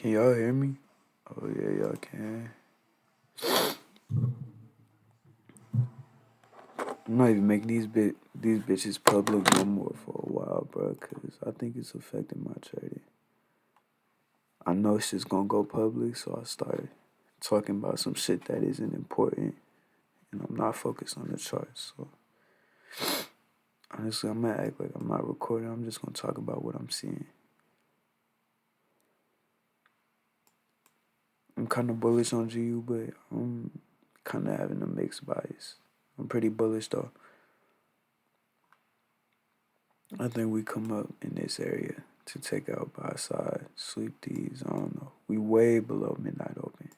Can y'all hear me? Oh yeah, y'all can. I'm not even making these bitches public no more for a while, bro, cause I think it's affecting my trading. I know it's just gonna go public, so I started talking about some shit that isn't important, and I'm not focused on the charts. So honestly, I'm gonna act like I'm not recording. I'm just gonna talk about what I'm seeing. I'm kind of bullish on GU, but I'm kind of having a mixed bias. I'm pretty bullish though. I think we come up in this area to take out buy side, sweep these. I don't know. We way below midnight open.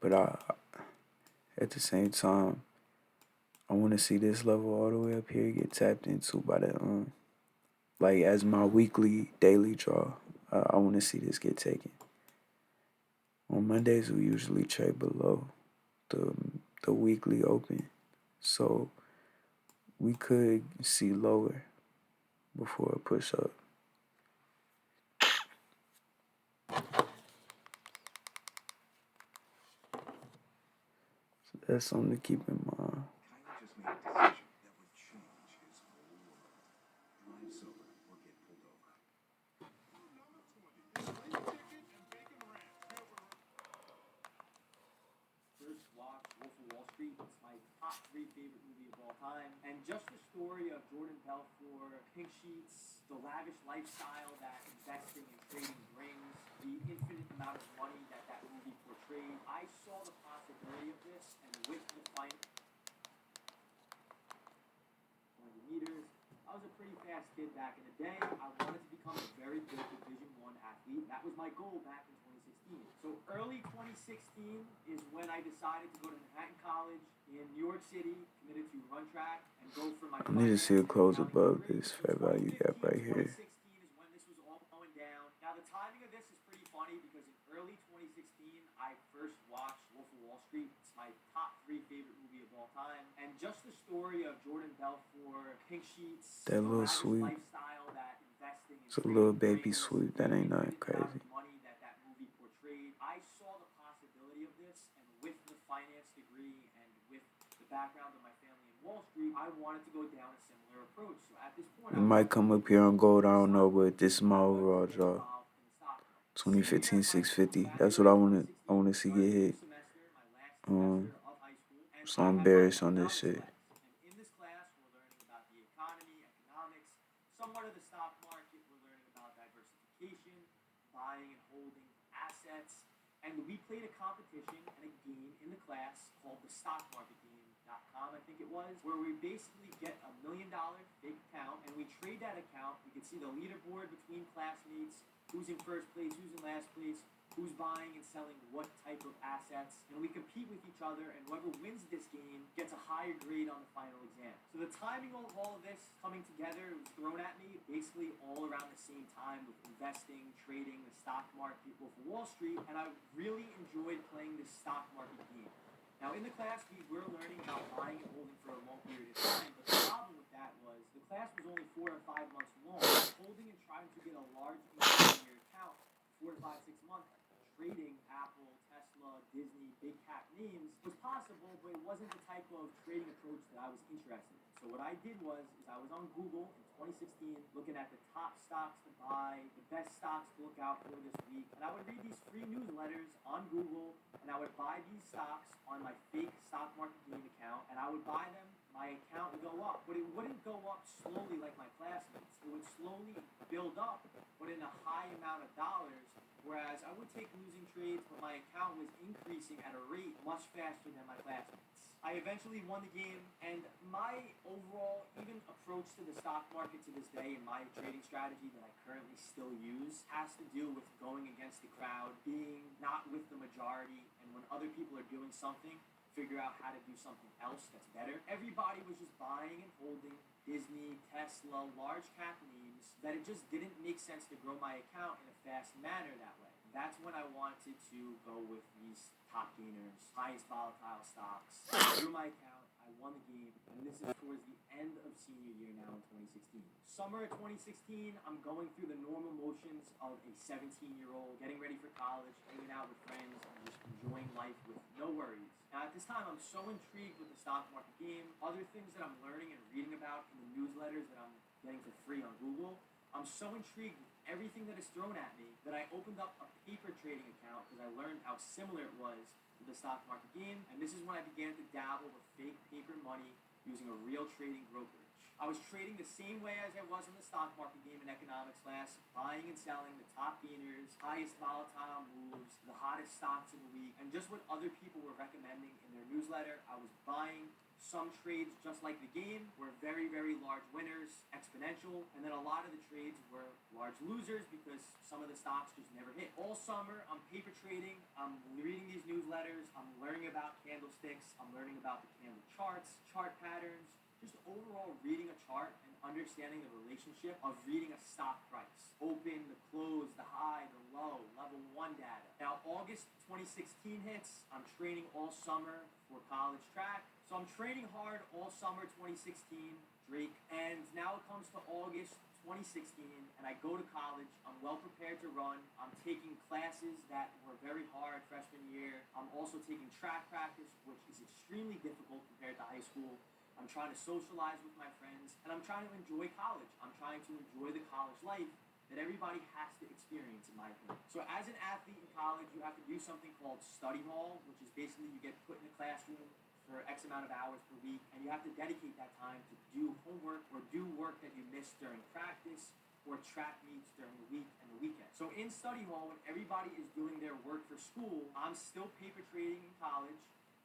But at the same time, I want to see this level all the way up here get tapped into by the like as my weekly daily draw. I want to see this get taken. On Mondays we usually trade below the the weekly open, so we could see lower before a push up. So that's something to keep in mind. First watch Wolf of Wall Street. It's my top three favorite movie of all time. And just the story of Jordan Belfort, pink sheets, the lavish lifestyle that investing and trading brings, the infinite amount of money that that movie portrayed. I saw the possibility of this, and with the final 20 meters, I was a pretty fast kid back in the day. I wanted to become a very good Division I athlete. That was my goal back in 2016. So early 2016 is when I decided to go to Manhattan College in New York City, committed to run track and go for my I need to finance see a and close accounting above degree. this So fair value gap 2015, right here. 2016 is when this was all going down. Now the timing of this is pretty funny because in early 2016 I first watched Wolf of Wall Street. It's my top three favorite movie of all time. And just the story of Jordan Belfort, pink sheets, That the little lavish sweep. lifestyle that investing and It's a little trading baby brings, sweep. the That ain't nothing infinite amount crazy. of money that that movie portrayed. I saw the possibility of this, and with the finance degree and with the background of my family in Wall Street, I wanted to go down a similar approach. So at this point, It I might wanted to come go up here on into gold. I the don't know, stock but market. this is my I wanted to overall get draw. involved in the stock market. Senior year 2015 of high school, 650. That's what January I 2016, want to see get started a new hit. semester, my last Um, semester of high school, and so I I'm have my bearish on this economics shit. class. And in this class, we're learning about the economy, economics, somewhat of the stock market. We're learning about diversification, buying and holding assets. And we played a competition and a game in the class called the stockmarketgame.com, I think it was, where we basically get $1 million fake account and we trade that account. We can see the leaderboard between classmates, who's in first place, who's in last place, who's buying and selling what type of assets, and we compete with each other, and whoever wins this game gets a higher grade on the final exam. So the timing of all of this coming together was thrown at me basically all around the same time with investing, trading, the stock market, Wolf of Wall Street, and I really enjoyed playing this stock market game. Now, in the class, we were learning about buying and holding for a long period of time, but the problem with that was the class was only 4 or 5 months long. Holding and trying to get a large increase in your account 4 to 5, 6 months, trading Apple, Tesla, Disney, big cap names was possible, but it wasn't the type of trading approach that I was interested in. So what I did was I was on Google in 2016 looking at the top stocks to buy, the best stocks to look out for this week, and I would read these free newsletters on Google, and I would buy these stocks on my fake stock market game account, and I would buy them. My account would go up, but it wouldn't go up slowly like my classmates. It would slowly build up, but in a high amount of dollars. Whereas I would take losing trades, but my account was increasing at a rate much faster than my classmates. I eventually won the game, and my overall, even approach to the stock market to this day and my trading strategy that I currently still use has to do with going against the crowd, being not with the majority, and when other people are doing something, figure out how to do something else that's better. Everybody was just buying and holding Disney, Tesla, large cap names that it just didn't make sense to grow my account in a fast manner that way. that's when I wanted to go with these top gainers, highest volatile stocks. Through my account, I won the game, and this is towards the end of senior year now in 2016. Summer of 2016, I'm going through the normal motions of a 17-year-old, getting ready for college, hanging out with friends, and just enjoying life with no worries. Now, at this time, I'm so intrigued with the stock market game, other things that I'm learning and reading about in the newsletters that I'm getting for free on Google. I'm so intrigued with everything that is thrown at me that I opened up a paper trading account because I learned how similar it was to the stock market game, and this is when I began to dabble with fake paper money using a real trading brokerage. I was trading the same way as I was in the stock market game in economics class, buying and selling the top gainers, highest volatile moves, the hottest stocks of the week, and just what other people were recommending in their newsletter. I was buying. Some trades, just like the game, were very, very large winners, exponential, and then a lot of the trades were large losers because some of the stocks just never hit. All summer, I'm paper trading, I'm reading these newsletters, I'm learning about candlesticks, I'm learning about the candle charts, chart patterns, just overall reading a chart and understanding the relationship of reading a stock price. Open, the close, the high, the low, level 1 data. Now, August 2016 hits, I'm training all summer for college track. So I'm training hard all summer 2016, Drake, and now it comes to August 2016, and I go to college. I'm well prepared to run. I'm taking classes that were very hard freshman year. I'm also taking track practice, which is extremely difficult compared to high school. I'm trying to socialize with my friends, and I'm trying to enjoy college. I'm trying to enjoy the college life that everybody has to experience, in my opinion. So as an athlete in college, you have to do something called study hall, which is basically you get put in a classroom for X amount of hours per week, and you have to dedicate that time to do homework or do work that you missed during practice or track meets during the week and the weekend. So in study hall, when everybody is doing their work for school, I'm still paper trading in college,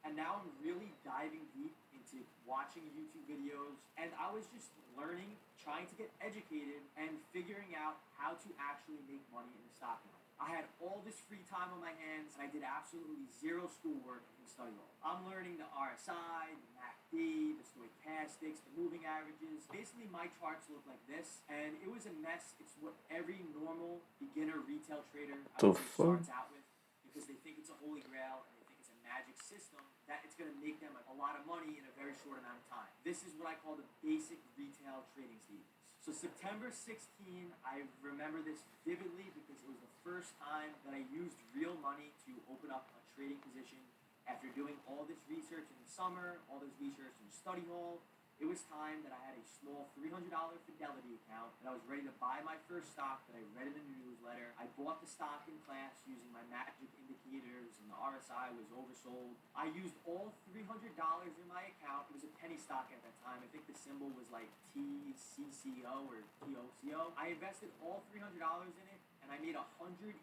and now I'm really diving deep into watching YouTube videos, and I was just learning, trying to get educated, and figuring out how to actually make money in the stock market. I had all this free time on my hands, and I did absolutely zero schoolwork in study hall. I'm learning the RSI, the MACD, the stochastics, the moving averages. Basically, my charts look like this, and it was a mess. It's what every normal beginner retail trader I The would say fuck? starts out with because they think it's a holy grail and they think it's a magic system that it's going to make them a lot of money in a very short amount of time. This is what I call the basic retail trading stages. So September 16, I remember this vividly because it was the first time that I used real money to open up a trading position after doing all this research in the summer, all this research in study hall. It was time that I had a small $300 Fidelity account and I was ready to buy my first stock that I read in the newsletter. I bought the stock in class using my magic indicators and the RSI was oversold. I used all $300 in my account. It was a penny stock at that time. I think the symbol was like TCCO or TOCO. I invested all $300 in it and I made a $180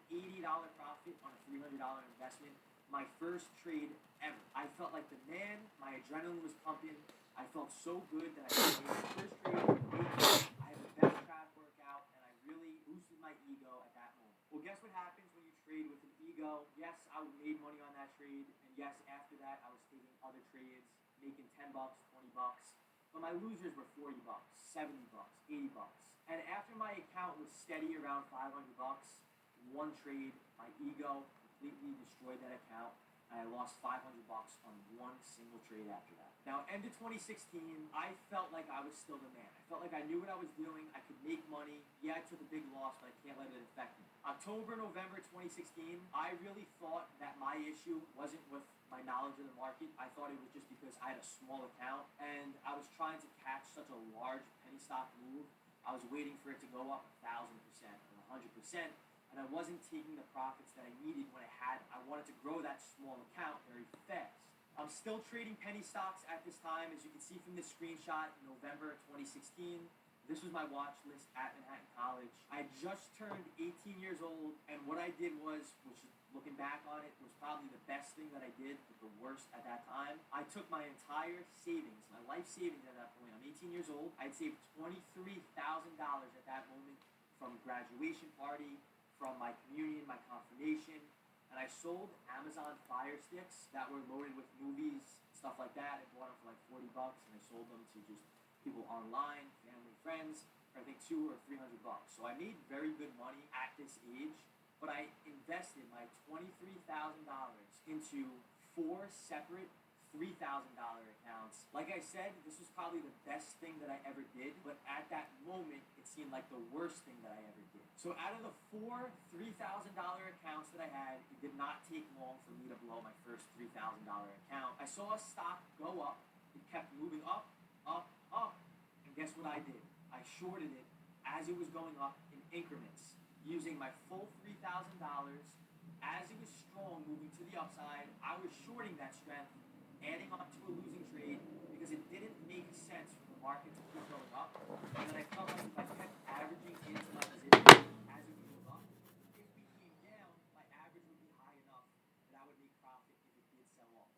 profit on a $300 investment. My first trade ever. I felt like the man. My adrenaline was pumping. I felt so good that I made my first trade. I had the best trap workout, and I really boosted my ego at that moment. Well, guess what happens when you trade with an ego? Yes, I made money on that trade, and yes, after that, I was taking other trades, making $10, $20. But my losers were $40, $70, $80. And after my account was steady around $500, one trade, my ego completely destroyed that account. And I lost $500 on one single trade after that. Now, end of 2016, I felt like I was still the man. I felt like I knew what I was doing. I could make money. Yeah, I took a big loss, but I can't let it affect me. October, November 2016, I really thought that my issue wasn't with my knowledge of the market. I thought it was just because I had a small account and I was trying to catch such a large penny stock move. I was waiting for it to go up 1,000% or 100%. And I wasn't taking the profits that I needed when I wanted to grow that small account very fast. I'm still trading penny stocks at this time. As you can see from this screenshot, November 2016, this was my watch list at Manhattan College. I just turned 18 years old, and what I did was, which looking back on it, was probably the best thing that I did, but the worst at that time. I took my entire savings, my life savings at that point. I'm 18 years old. I'd saved $23,000 at that moment from graduation party, from my communion, my confirmation, and I sold Amazon Fire Sticks that were loaded with movies, stuff like that. I bought them for like $40, and I sold them to just people online, family, friends, for I think $200 or $300. So I made very good money at this age, but I invested my $23,000 into 4 separate $3,000 accounts. Like I said, this was probably the best thing that I ever did, but at that moment, it seemed like the worst thing that I ever did. So out of the 4 $3,000 accounts that I had, it did not take long for me to blow my first $3,000 account. I saw a stock go up. It kept moving up, up, up. And guess what I did? I shorted it as it was going up in increments, using my full $3,000. As it was strong, moving to the upside, I was shorting that strength, adding on to a losing trade because it didn't make sense for the market to keep going up. And then I felt like if I kept averaging into my position as it would move up, if we came down, my average would be high enough that I would make profit if it did sell off.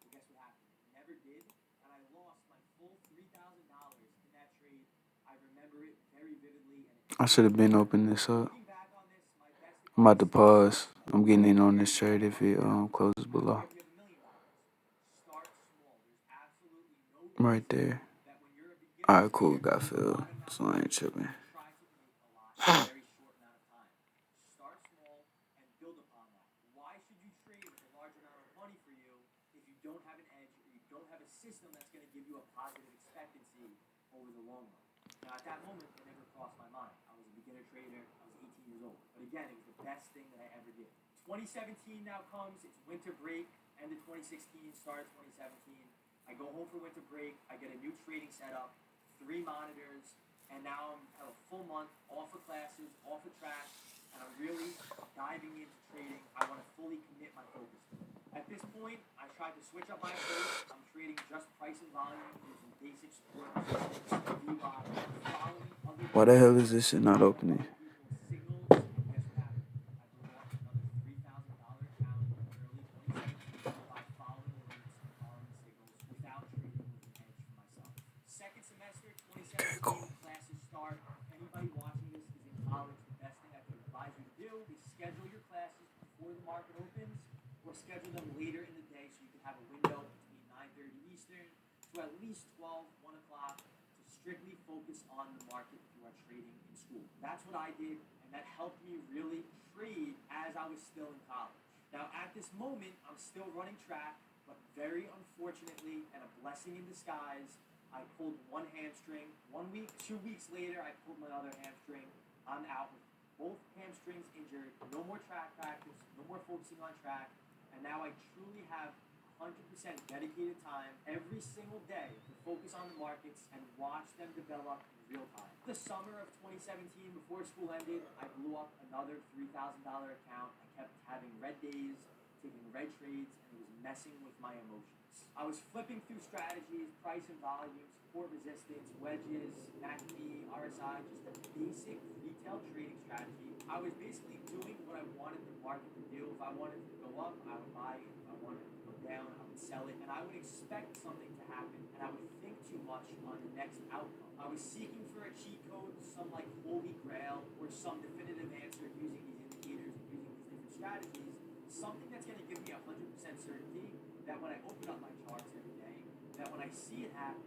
But guess what happened? It never did, and I lost my full $3,000 in that trade. I remember it very vividly, and I should have been opening this up. looking back on this, my best I'm about to advice is pause. I'm getting in on this trade if it closes I don't below. care if you have $1 million. Start small. There's absolutely no Right reason there. that when you're a beginner Alright, cool. trader, Got filled. So I ain't tripping. try to make a lot in a very short amount of time. Start small and build upon that. Why should you trade with a large amount of money for you if you don't have an edge or you don't have a system that's going to give you a positive expectancy over the long run? Now, at that moment, it never crossed my mind. I was a beginner trader. I was 18 years old. But again, it was the best thing that I ever did. 2017 now comes. It's winter break. End of 2016, start of 2017. I go home for winter break. I get a new trading setup, 3 monitors, and now I'm have a full month off of classes, off of track, and I'm really diving into trading. I want to fully commit my focus to it. At this point, I tried to switch up my approach. I'm trading just price and volume using basic support resistance, VWAP, following other Why the hell is this shit not opening? people's signals, and guess what happened? I blew off another $3,000 account in early 2017 by following alerts and following signals without trading with an edge for myself. Second semester, 2017, classes start. If anybody watching this is in college, the best thing I could advise you to do is schedule your classes before the market opens, or schedule them later in the day so you can have a window between 9:30 Eastern to at least 12, 1 o'clock to strictly focus on the market if you are trading in school. That's what I did, and that helped me really trade as I was still in college. Now, at this moment, I'm still running track, but very unfortunately, and a blessing in disguise, I pulled one hamstring. 1 week, 2 weeks later, I pulled my other hamstring. I'm out with both hamstrings injured, no more track practice, no more focusing on track, and now I truly have 100% dedicated time every single day to focus on the markets and watch them develop in real time. The summer of 2017, before school ended, I blew up another $3,000 account. I kept having red days, taking red trades, and it was messing with my emotions. I was flipping through strategies, price and volume, support resistance, wedges, MACD, RSI, just a basic retail trading strategy. I was basically doing what I wanted the market to do. If I wanted it to go up, I would buy it. If I wanted it to go down, I would sell it. And I would expect something to happen, and I would think too much on the next outcome. I was seeking for a cheat code, some like holy grail, or some definitive answer using these indicators and using these different strategies. Something that's going to give me 100% certainty that when I open up my charts every day, that when I see it happen,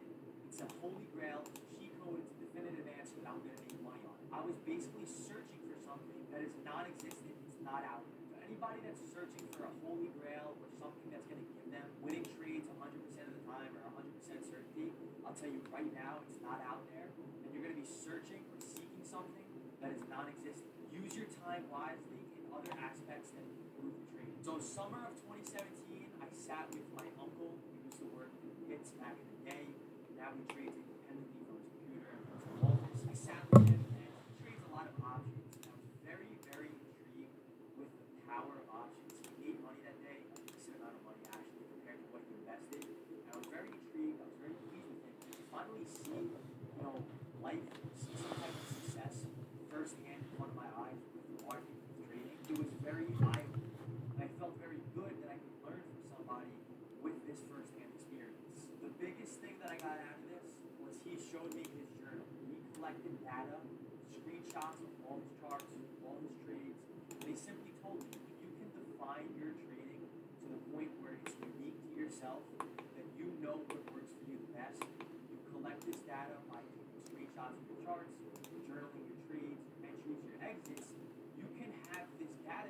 it's a holy grail, it's a cheat code, it's a definitive answer that I'm going to make money on. I was basically searching for something that is non-existent, it's not out there. So anybody that's searching for a holy grail or something that's going to give them winning trades 100% of the time or 100% certainty, I'll tell you right now, it's not out there, and you're going to be searching or seeking something that is non-existent. Use your time wisely in other aspects that improve the trade. So summer of 2017, I sat with my uncle. We used to work in pits back in the day. Now he trades independently from his computer and from his office. I sat with him, and he trades a lot of options. And I was very, very intrigued with the power of options. He made money that day, a decent amount of money actually compared to what he invested. And I was very intrigued. I was very pleased with him. And to finally see, life, see some type of success firsthand in front of my eyes with the market, with trading, it was very eye-opening. And I felt very good that I could learn from somebody with this firsthand experience. The biggest thing that I got out of this was he showed me his journal. He collected data, screenshots of all his charts, all his trades, and he simply told me, when you can define your trading to the point where it's unique to yourself, that you know what works for you the best, you collect this data by taking screenshots of your charts, journaling your trades, your entries, your exits, you can have this data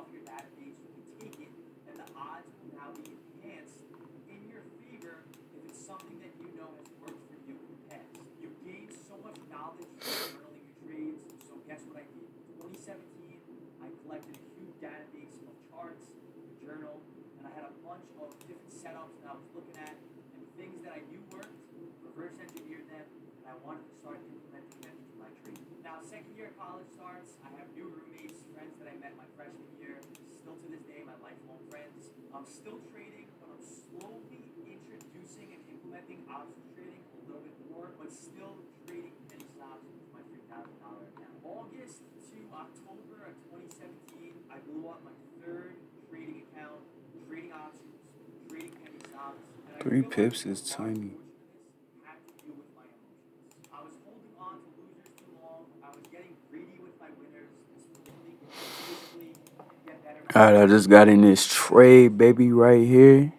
off your database, you can take it, and the odds will now be enhanced in your favor if it's something that you know has worked for you in the past. You gain so much knowledge from journaling your trades, so guess what I did? In 2017, I collected a huge database of charts, a journal, and I had a bunch of different setups that I was looking at and things that I knew worked, reverse engineered them, and I wanted to start implementing them into my trade. Now, second year of college starts, I have new roommates, friends that I met my freshman year, still to this day, my lifelong friends. I'm still trading, but I'm slowly introducing and implementing options trading a little bit more, but still trading penny stocks with my $3,000 account. August to October of 2017, I blew up my third trading account, trading options, trading penny stocks, and I 3 pips realized that is a large tiny. portion of this had to do with my emotions. I was holding on to losers too long. I was getting greedy with my winners. This really consistently get better Alright, I just got in this trade, baby, right here.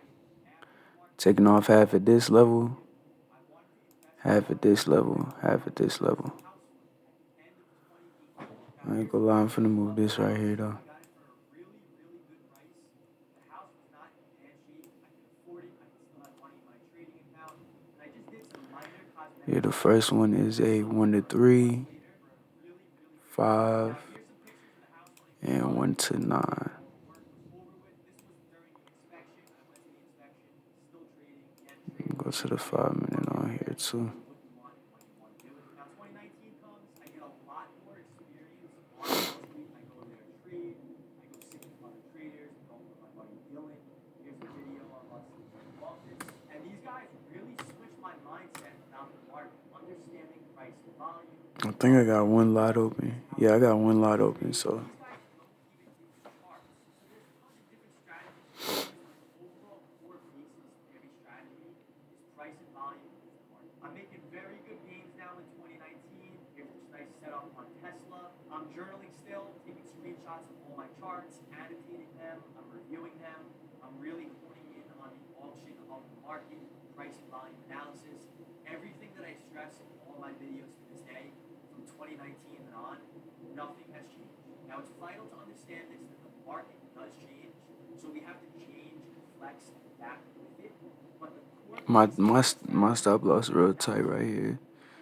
after the market. Taking off half at this level, I wanted to invest half at this level, half at this level. house flip at the end of 2018. Now I ain't here's gonna the lie, thing. I'm finna I move love the this right house. here though. I got it for a really, really good price. The house was not in bad shape. I could afford it. I could still have money in my trading account. And I just did some minor cosmetic Yeah, the upgrades first one is a some 1 to months later 3, for a really, really good price. 5, Now here's some pictures of the house when it came and out. 1 to 9. All the work was over with. This was during the inspection. I went to the inspection, still trading, again trading Go to the efficiently, 5 minute working on with here too. what you want and when you want to do it. Now 2019 comes, I get a lot more experience on Wall Street. I go there and trade. I go sit with other traders. I go with my buddy Dylan. Here's a video of us in office. And these guys really switched my mindset about the market, understanding price and volume. I think I got one lot open. Yeah, I got one lot open, so These guys don't even use charts. So there's tons of different strategies you can use, but the overall core basis of every strategy is price and volume of the market. I'm making very good gains now in 2019. Here's this nice setup on Tesla. I'm journaling still, taking screenshots of all my charts, annotating them, I'm reviewing them. I'm really honing in on the auction of the market, price and volume analysis. Everything that I stress in all my videos to this day, from 2019 and on, nothing has changed. Now it's vital to understand this, that the market does change, so we have to change, flex, and adapt with it. But the core my basis my of the my strategy stop loss real remains tight right absolute. here.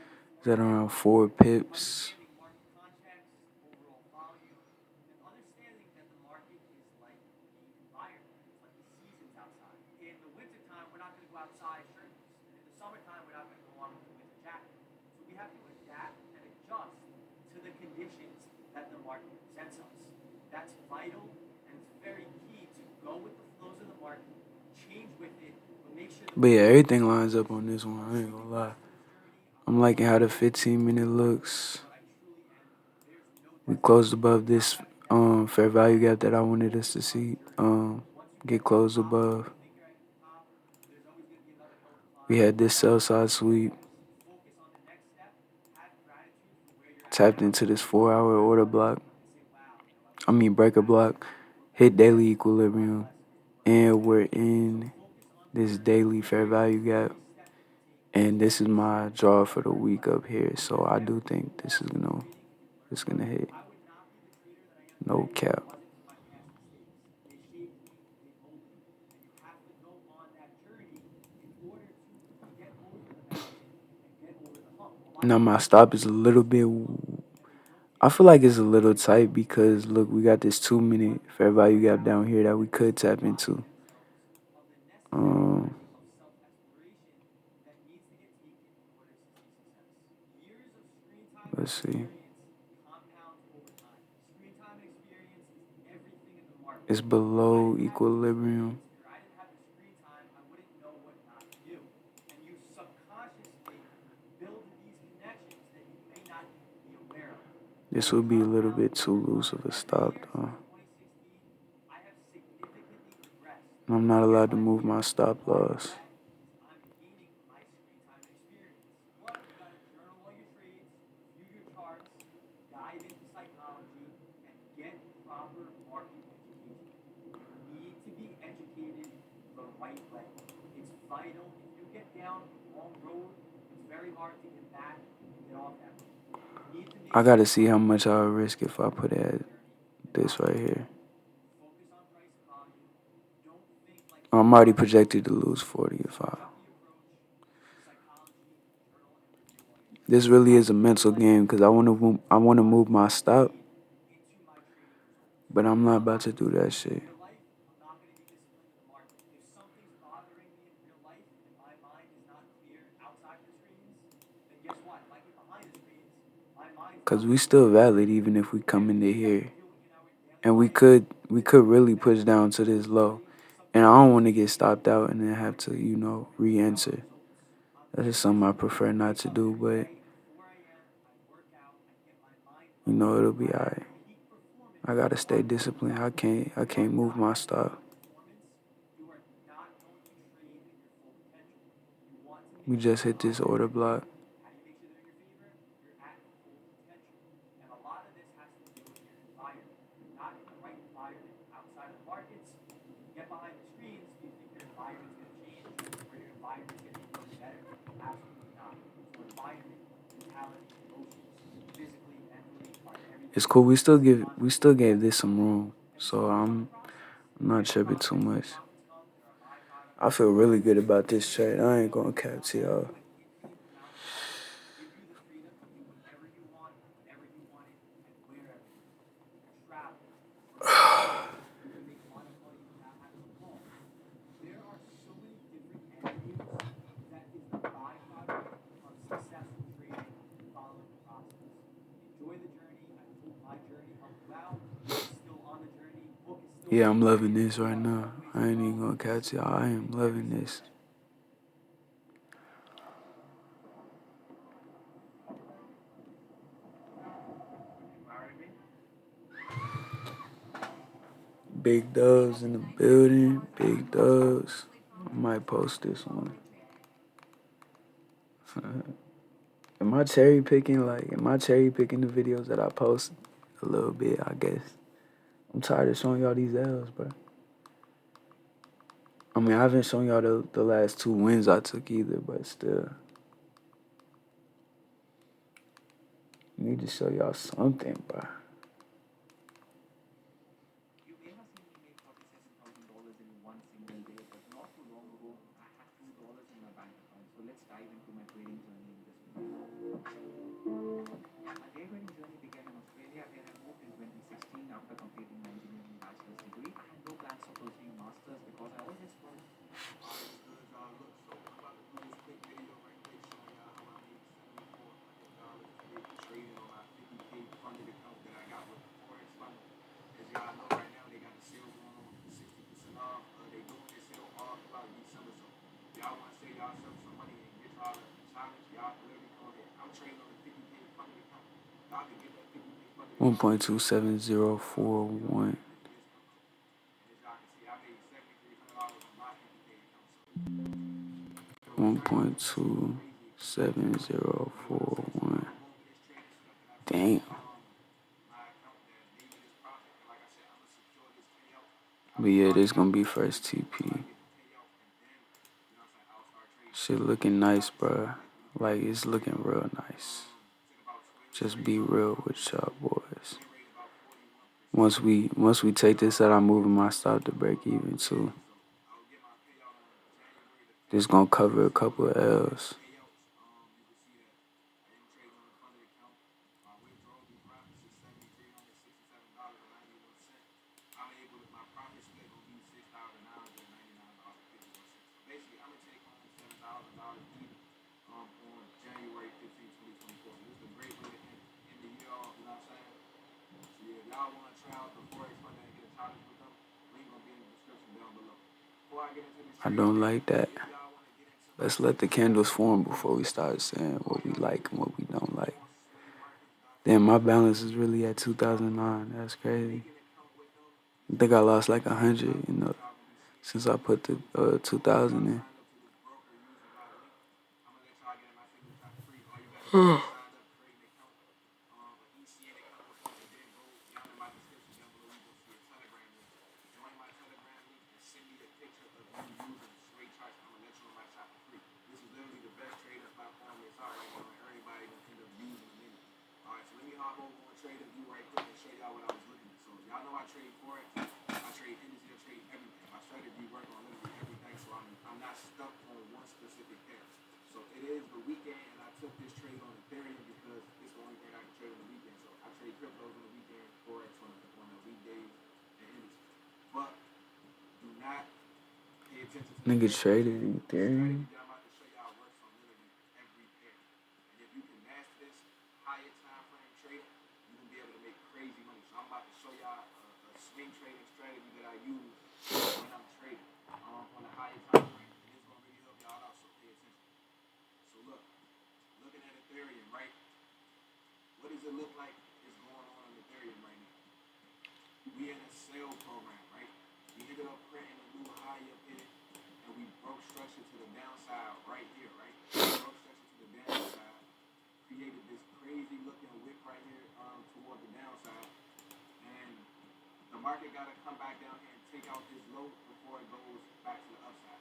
Over Is at formula around analysis, 4 pips. understanding market context, overall volume, and understanding that the market is like the environment, it's like the seasons outside. In the wintertime, we're not going to go outside shirtless. And in the summertime, we're not going to go on with a winter jacket. So we have to adapt and adjust to the conditions that the market presents us. That's vital and it's very key to go with the flows of the market, change with it, but make sure that But we yeah, don't everything overdo lines it. up on this one. I I'm ain't truly gonna lie. blessed in this journey. I'm I'm liking how humbled the by the 15 minute opportunity, looks. but I truly am. There's no We question closed that above now this having never been fair there, value gap that I I'm wanted us to focused on the see. journey. Once you Get get to the closed top, above. you think you're at the top, there's always going to be another hill to We climb. had this Find sell out side what your sweep. goal is, focus on the next step, have gratitude for where you're at Tapped now, into this and look 4 hour forward order one day block. and say, wow, I mean look breaker back, block. look back Hit at daily this, learn a lot of equilibrium. lessons from what I went And through. we're So in focus on the this journey, daily fair value embrace gap. every step that you take, And this is take the my steps, draw for the learn a week lesson, up here. So because I do everything think this involved is in gonna trading, if you learn it's well, gonna hit. I would not be the trader that I am No today if it cap. wasn't for my past mistakes. They shaped me, they molded me, and you have to go on that journey in order to get over the mountain and get over the hump. A lot Now of my people stop take is a the little easy way bit. home and they don't I take feel the like it's a hard way little down. tight because look, we got this 2 minute fair value gap down here that we And most could tap people rob into. themselves of the necessary Um, journey of self-exploration that needs to get taken in order to see success. Years of screen time and let's see. experience compound over time. Screen time and experience is everything in the market. It's If I below didn't have the equilibrium. experience or I didn't have the screen time, I wouldn't know what not to do. And you subconsciously build these connections that you may not even be aware of. This They would be a little compound bit too over loose time. of a Every stop year though. since 2016, I have significantly progressed. I'm not Here's allowed to my move view. my stop Why is loss. that? Because I'm gaining from my screen time and experience. One, you gotta journal all your trades, review your charts, dive into psychology, and get proper market education. You need to be educated the right way. It's vital. If you get down the wrong road, it's very hard to get back and get off that road. You need to make I sure gotta you're see on how the much right I'll track risk if I to put win it this at journey and this not right lose. here. I'm already projected to lose 40 if I. This really is a mental game because I want to move my stop, but I'm not about to do that shit. Cause we still valid even if we come into here, and we could really push down to this low, and I don't want to get stopped out and then have to re-enter. That's just something I prefer not to do, but it'll be alright. I gotta stay disciplined. I can't move my stop. We just hit this order block. It's cool. We still gave this some room, so I'm not tripping too much. I feel really good about this trade. I ain't gonna cap to y'all. Yeah, I'm loving this right now. I ain't even gonna catch y'all. I am loving this. Big Doves in the building. Big Doves. I might post this one. Am I cherry picking the videos that I post a little bit, I guess. I'm tired of showing y'all these L's, bro. I mean, I haven't shown y'all the last 2 wins I took either, but still. Need to show y'all something, bro. $1.27041. 1.27041. Damn. But yeah, this gonna be first TP. Shit looking nice, bro. Like, it's looking real nice. Just be real with y'all boys. Once we take this out, I'm moving my stop to break even too. This gonna cover a couple of L's. I don't like that. Let's let the candles form before we start saying what we like and what we don't like. Damn, my balance is really at 2009. That's crazy. I think I lost like 100, since I put the 2000 in. Nigga traded Ethereum. that I'm about to show y'all works on literally every pair. And if you can master this higher time frame trading, you can be able to make crazy money. So I'm about to show y'all a swing trading strategy that I use when I'm trading on a higher time frame. And it's gonna really help y'all out. So pay attention. So look, looking at Ethereum, right? What does it look like is going on in Ethereum right now? We in a sale program, right? We ended up printing a new high up here, and we broke structure to the downside right here, right? We broke structure to the downside, created this crazy looking wick right here toward the downside, and the market got to come back down here and take out this low before it goes back to the upside.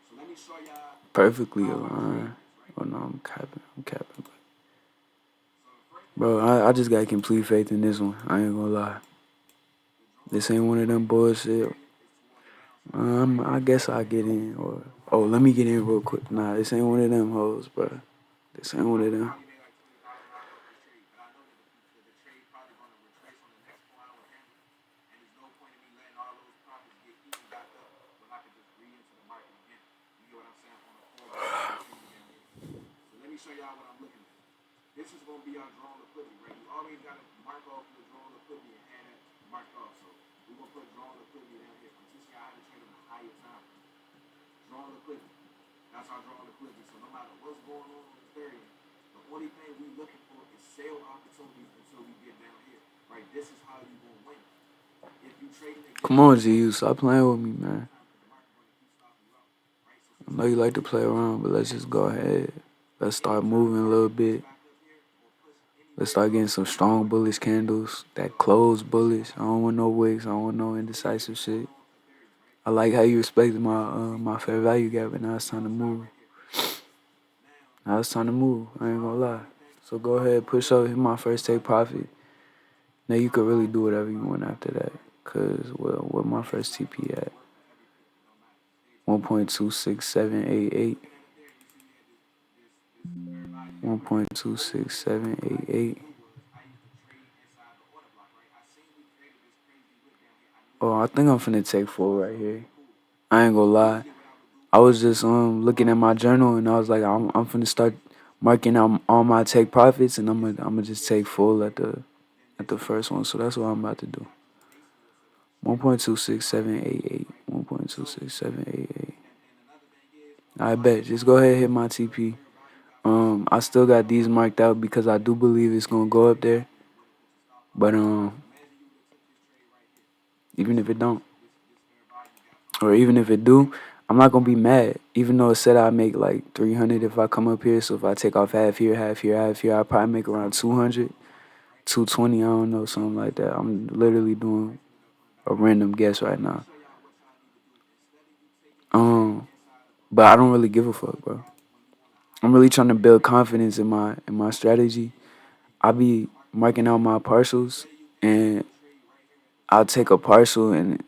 So let me show y'all Perfectly how I trade aligned. this, right? Oh no, I'm capping. I'm capping. So the first thing Bro, I just got complete faith in this one. I ain't gonna lie. This ain't one of them bullshit. I guess I get in, or let me get in real quick. Nah, this ain't one of them hoes, bro. This ain't one of them. probably made like $20,000 off this trade, but I know that the trade probably going to retrace on the next 4 hour candle, and there's no point in me letting all those profits get eaten back up when I could just re-enter the market again. You get what I'm saying? On a 4 hour continue down here. So let me show y'all what I'm looking at. This is going to be our drawn liquidity, right? You always got to mark off your drawn liquidity and have that marked off. So we're going to put drawn liquidity down here. I'm teaching y'all how to trade on a higher time. Drawn liquidity. That's our drawn liquidity. So no matter what's going on Ethereum, the only thing we looking for is sale opportunities until we get down here, right? This is how you gonna win. If you trading against Come on, GU, stop playing with me, man. I know you like to play around, but let's just go ahead. Let's start moving a little bit. Let's start getting some strong bullish candles. That closed bullish. I don't want no wicks. I don't want no indecisive shit. I like how you respected my fair value gap, but now it's time to move. Now it's time to move. I ain't gonna lie. So go ahead, push up, hit my first take profit. Now you could really do whatever you want after that. Cause well, what my first TP at? 1.26788. 1.26788. Oh, I think I'm finna take 4 right here. I ain't gonna lie. I was just looking at my journal and I was like, I'm finna start marking out all my take profits and I'm gonna just take full at the first one. So that's what I'm about to do. 1.26788. 1.26788. I bet. Just go ahead and hit my TP. I still got these marked out because I do believe it's gonna go up there. But even if it don't, or even if it do, I'm not gonna be mad. Even though it said I make like 300 if I come up here. So if I take off half here, half here, half here, I probably make around 200, 220. I don't know, something like that. I'm literally doing a random guess right now. But I don't really give a fuck, bro. I'm really trying to build confidence in my strategy. I be marking out my partials, and I'll take a partial, and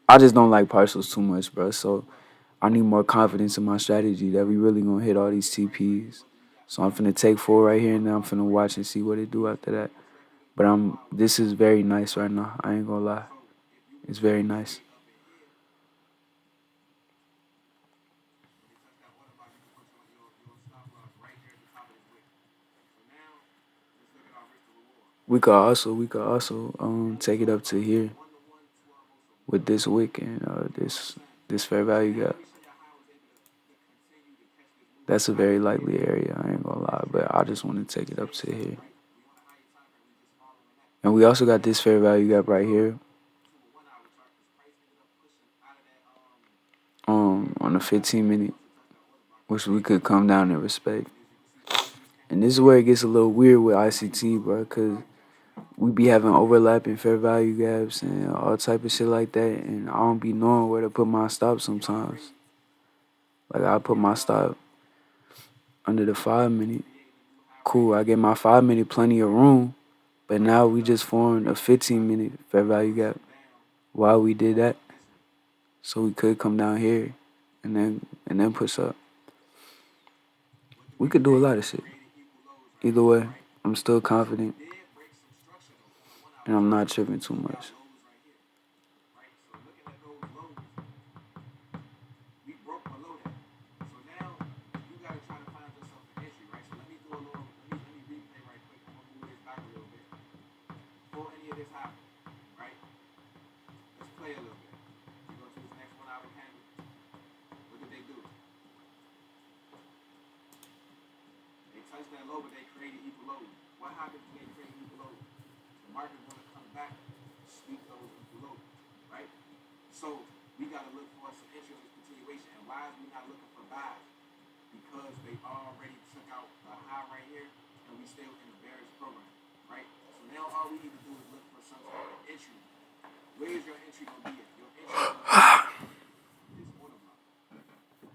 I just don't like partials too much, bro. So I need more confidence in my strategy that we really gonna hit all these TPs. So I'm finna take 4 right here, and then I'm finna watch and see what it do after that. But this is very nice right now. I ain't gonna lie, it's very nice. We could also take it up to here with this wick and this fair value gap. That's a very likely area, I ain't gonna lie, but I just want to take it up to here. And we also got this fair value gap right here. On the 15-minute, which we could come down and respect. And this is where it gets a little weird with ICT, bro, cause we be having overlapping fair value gaps and all type of shit like that, and I don't be knowing where to put my stop sometimes. Like I put my stop under the 5-minute. Cool, I get my 5-minute plenty of room, but now we just formed a 15-minute fair value gap. Why we did that? So we could come down here and then push up. We could do a lot of shit. Either way, I'm still confident, and I'm not tripping too much. touched that low, but they created equal lows. What happens when they create equal lows? The market's going to come back, sweep those equal lows, right? So we got to look for some interest continuation. And why is we not looking for buys? Because they already took out a high right here, and we still in the bearish program, right? So now all we need to do is look for some type of entry. Where is your entry going to be at? Your entry is going to be this order block. We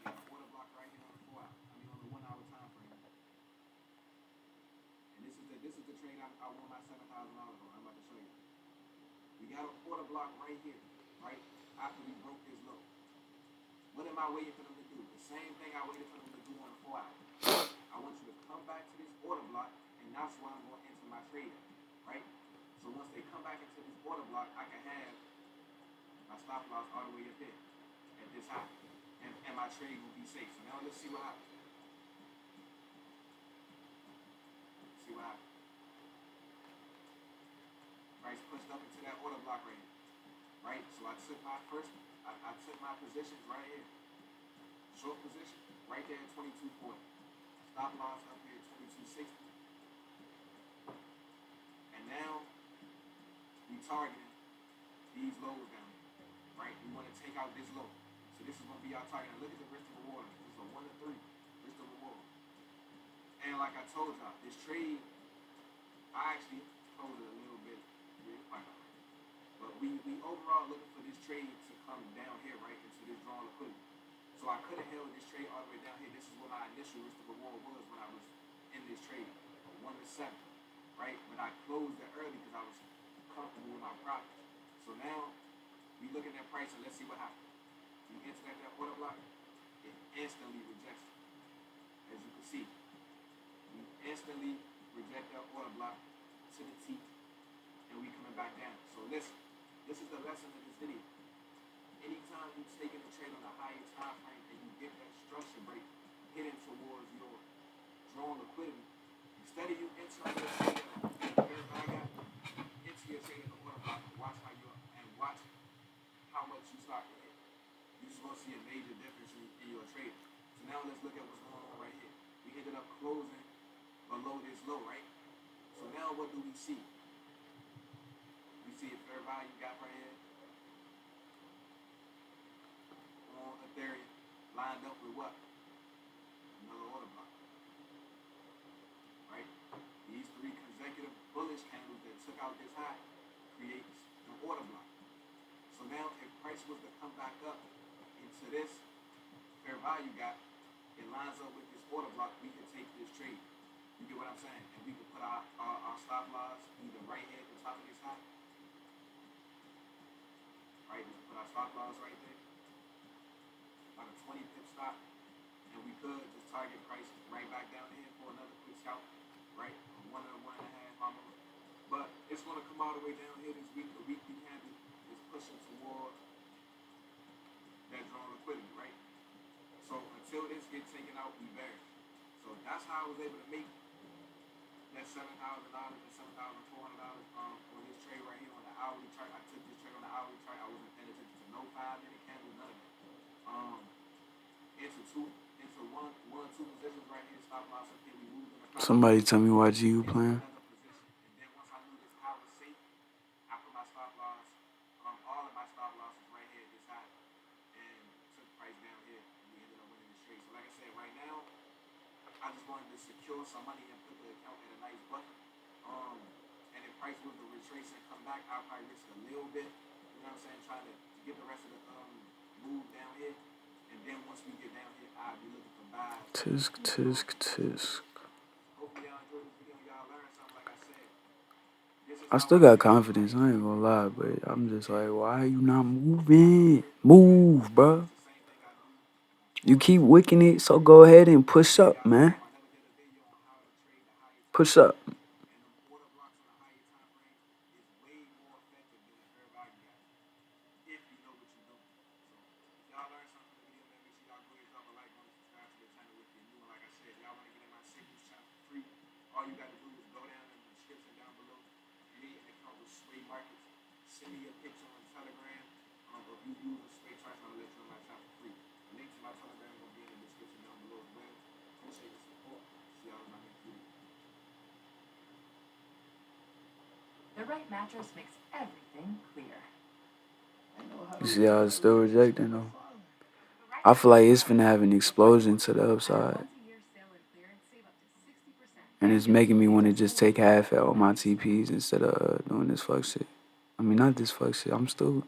got an order block right here on the 4 hour. On the 1 hour time frame. And this is the trade I won my $7,000 on. I'm about to show you. We got an order block right here, right? After we broke this low. What am I waiting for them to do? The same thing I waited for them to do on the 4 hour. I want you to come back to this order block, and that's where I'm going to enter my trade at, right? So once they come back into this order block, I can have my stop loss all the way up here at this high, and my trade will be safe. So now let's see what happens. See what happens. Price pushed up into that order block right here, right? So I took my positions right here. Short position right there at 22.40. Stop loss up here at 22.60. And now we targeting these lows down here, right? We want to take out this low. So this is going to be our target. Now look at the risk to reward. This is a 1 to 3 risk to reward. And like I told y'all, this trade, I actually closed it a little bit. But we overall looking for this trade to come down here, right, into this drawn liquidity. So I could have held this trade all the way down here. This is what my initial risk to reward was when I was in this trade, 1 to 7, right? But I closed it early because I was comfortable with my profits. So now we looking at price and let's see what happens. We enter that order block, it instantly rejects it. As you can see, we instantly reject that order block to the T, and we coming back down. So listen, this is the lesson of this video. Anytime you're taking a trade on a higher time frame and you get that structure break hitting towards your drawn liquidity, instead of you entering your trade into your trade in the order block and watch how much you start to hit. You're just gonna see a major difference in your trade. So now let's look at what's going on right here. We ended up closing below this low, right? So now what do we see? We see a fair value gap right here on Ethereum lined up with what? Another order block. Right? These 3 consecutive bullish candles that took out this high creates the order block. So now if price was to come back up into this fair value gap, it lines up with this order block, we can take this trade. You get what I'm saying? And we can put our stop loss either right here at the top of this high. Right, we can put our stop loss right there. About a 20 pip stop. And we could just target price right back down here for another quick scalp. Right? 1 or 1.5 almost. But it's gonna come all the way down here this week. The weekly candle is pushing toward that drawn liquidity, right? So until this gets taken out, we bearish. So that's how I was able to make that $7,000 and $7,400 on this trade right here on the hourly chart. I took this trade on the hourly chart. I wasn't paying attention to no 5-minute candle, none of that. Into one or two positions right here, stop loss up here. We moved in the Somebody tell me why GU playing. another position, and then once I knew this high was safe, I put my stop loss, all of my stop losses right here at this high, and took price down here, and we ended up winning this trade. So like I said, right now, I just wanted to secure some money and put the account at a nice bucket. And if price was to retrace and come back, I'll probably risk a little bit. You know what I'm saying? Trying to get the rest of the move down here, and then once we get down here, I'll be looking for buys. Tisk, tisk, tisk. Hopefully y'all enjoyed this video. Y'all learned something. Like I said, this is I how still got confidence, I ain't gonna lie, but I'm just like, why are you not moving? Move, bro. You keep wicking it, so go ahead and push up, man. Push up. All you gotta do is go down in the description down below. Me and account with Sway Markets. Send me a picture on Telegram. If you use a Sway chart, I'm gonna let you on my account for free. The link to my Telegram will be in the description down below as well. Appreciate the support. See y'all. right mattress makes everything clear. You see how it's still rejecting though? I feel like it's finna have an explosion to the upside. And it's making me want to just take half out on my TPs instead of doing this fuck shit. I mean, not this fuck shit. I'm still.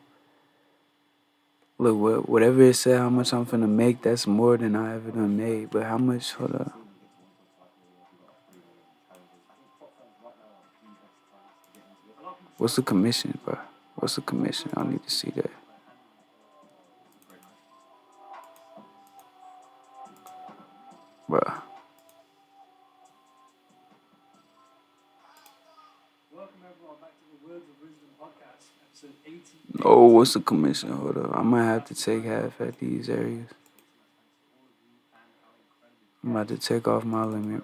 Look, whatever it said, how much I'm finna make, that's more than I ever done made. But how much? Hold up. What's the commission, bro? What's the commission? I need to see that. Bruh. Welcome everyone back to the Words of Wisdom podcast, episode 88. Oh, what's the commission? Hold up. I might have to take half at these areas. I'm about to take off my limit.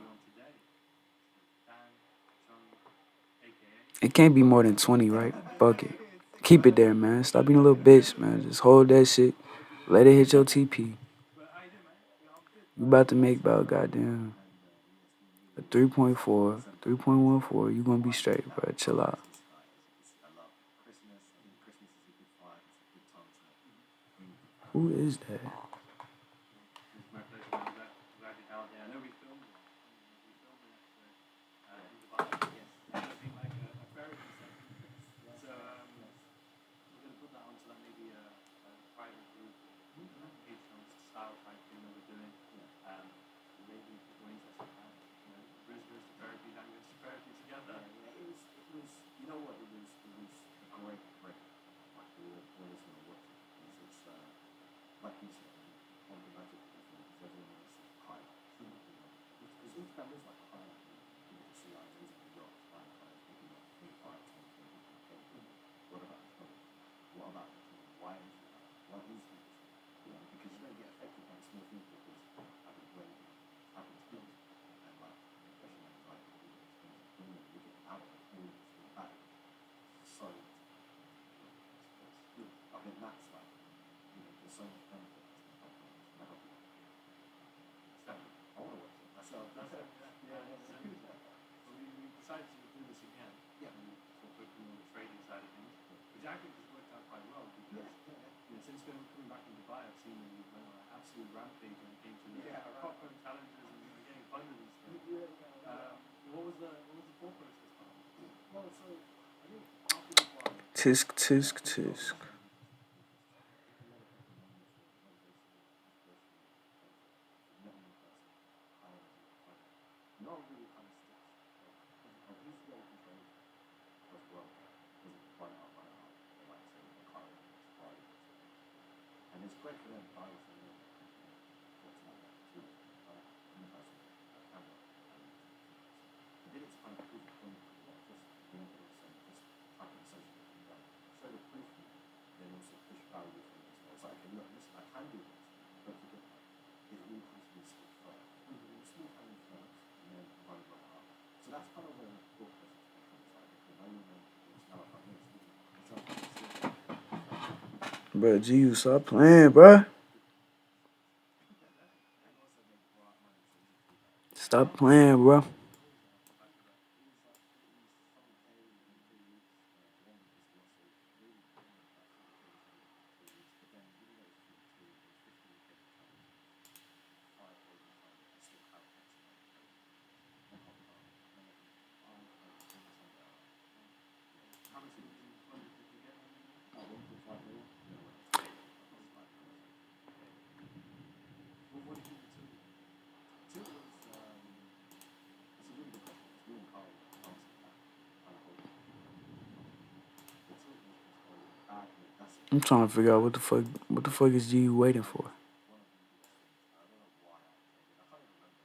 It can't be more than 20, right? Fuck it. Keep it there, man. Stop being a little bitch, man. Just hold that shit. Let it hit your TP. You about to make about goddamn a 3.4, 3.14. You gonna be straight, bro. Chill out. Who is that? Tisk, tisk, tisk. Bro, G, you stop playing, bro. Stop playing, bro. I'm trying to figure out what the fuck is G waiting for?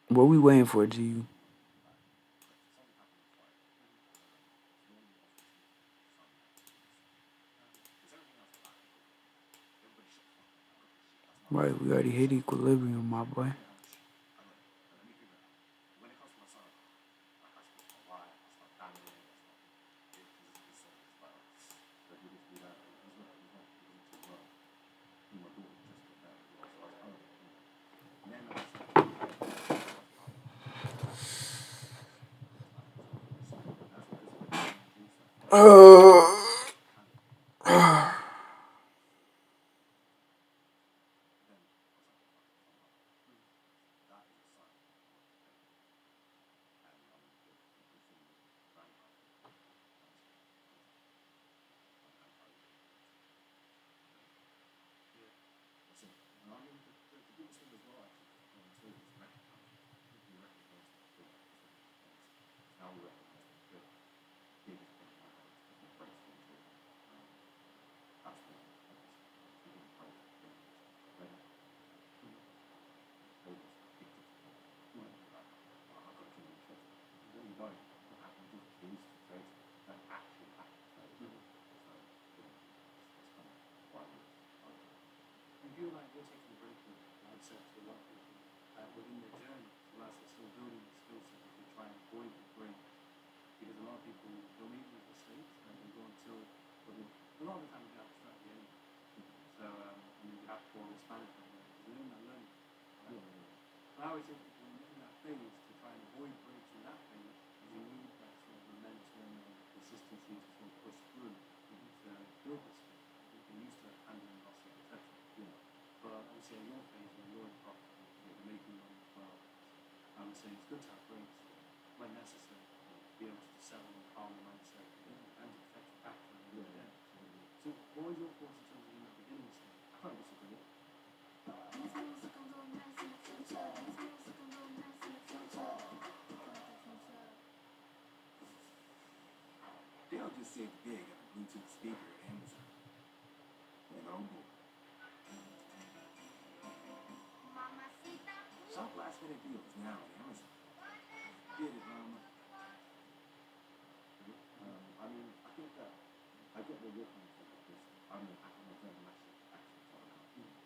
What we waiting for, G? Right, we already hit equilibrium, my boy. I feel like you're taking a break from mindset to a lot of people within their journey, whilst they're still building the skill set, they try and avoid the break. Because a lot of people, they'll make these mistakes and they go until, a lot of the time you have to start the end. So, and then you have to risk management because they're in that learning. Right? But I always say people in that phase to try and avoid breaks in that phase, you need that sort of momentum and consistency to sort of push through to build the skill. You're used to handling losses, etc. But obviously at your phase when you're in profit, you're making money as well. I would say it's good to have breaks when necessary, to be able to settle and calm the mindset and to protect your capital. So what was your thoughts in terms of in that beginning stage? I can't disagree. Dale just said big on a Bluetooth speaker at Amazon. You know, shop last minute deals now at Amazon. Get it, Mama. I mean, I think that I get where you're coming from because I'm a very massive action fan.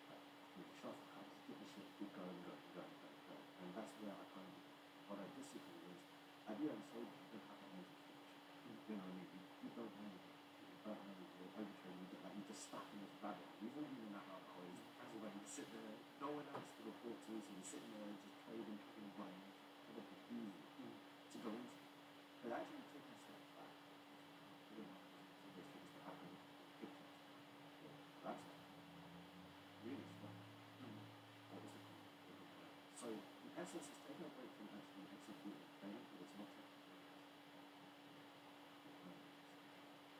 Like, the shuffle comes, get the shit, keep going, and that's where I kind of what I disagree is at the end, so you don't have that mental fortune. You know what I mean? You don't know anything. You don't know you're overtraining. You get like you're just stuck in this rabbit hole. You've already been in that rabbit hole. That's why you sit there, no one else to report to, so you're sitting there just trading, picking brains. It's easy to go into. But actually taking a step back, you know, so there's things that happen, pictures. That's really strong. What was the comment? So in essence, it's taking a break from actually executing training, but it's not taking a break.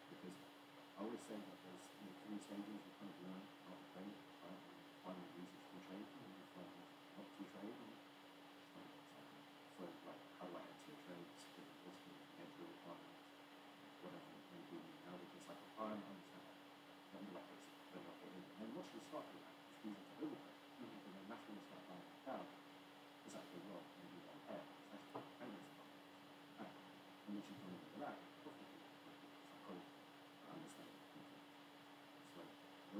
Because I always say that there's three stages you kind of learn how to trade, right? Finding reasons to trade, and you find not to trade. So like how do I enter a trade, secure risk, entry requirements, whatever it may be. Now we just like define, understand that. Let me like this, then I'll get in. And then once you start with that, it's easy to overplay. And then that's when you start buying it down. It's actually well, maybe you don't pay. It's actually payments are right. And once you've done all of that, profitable, psychology, understanding people. So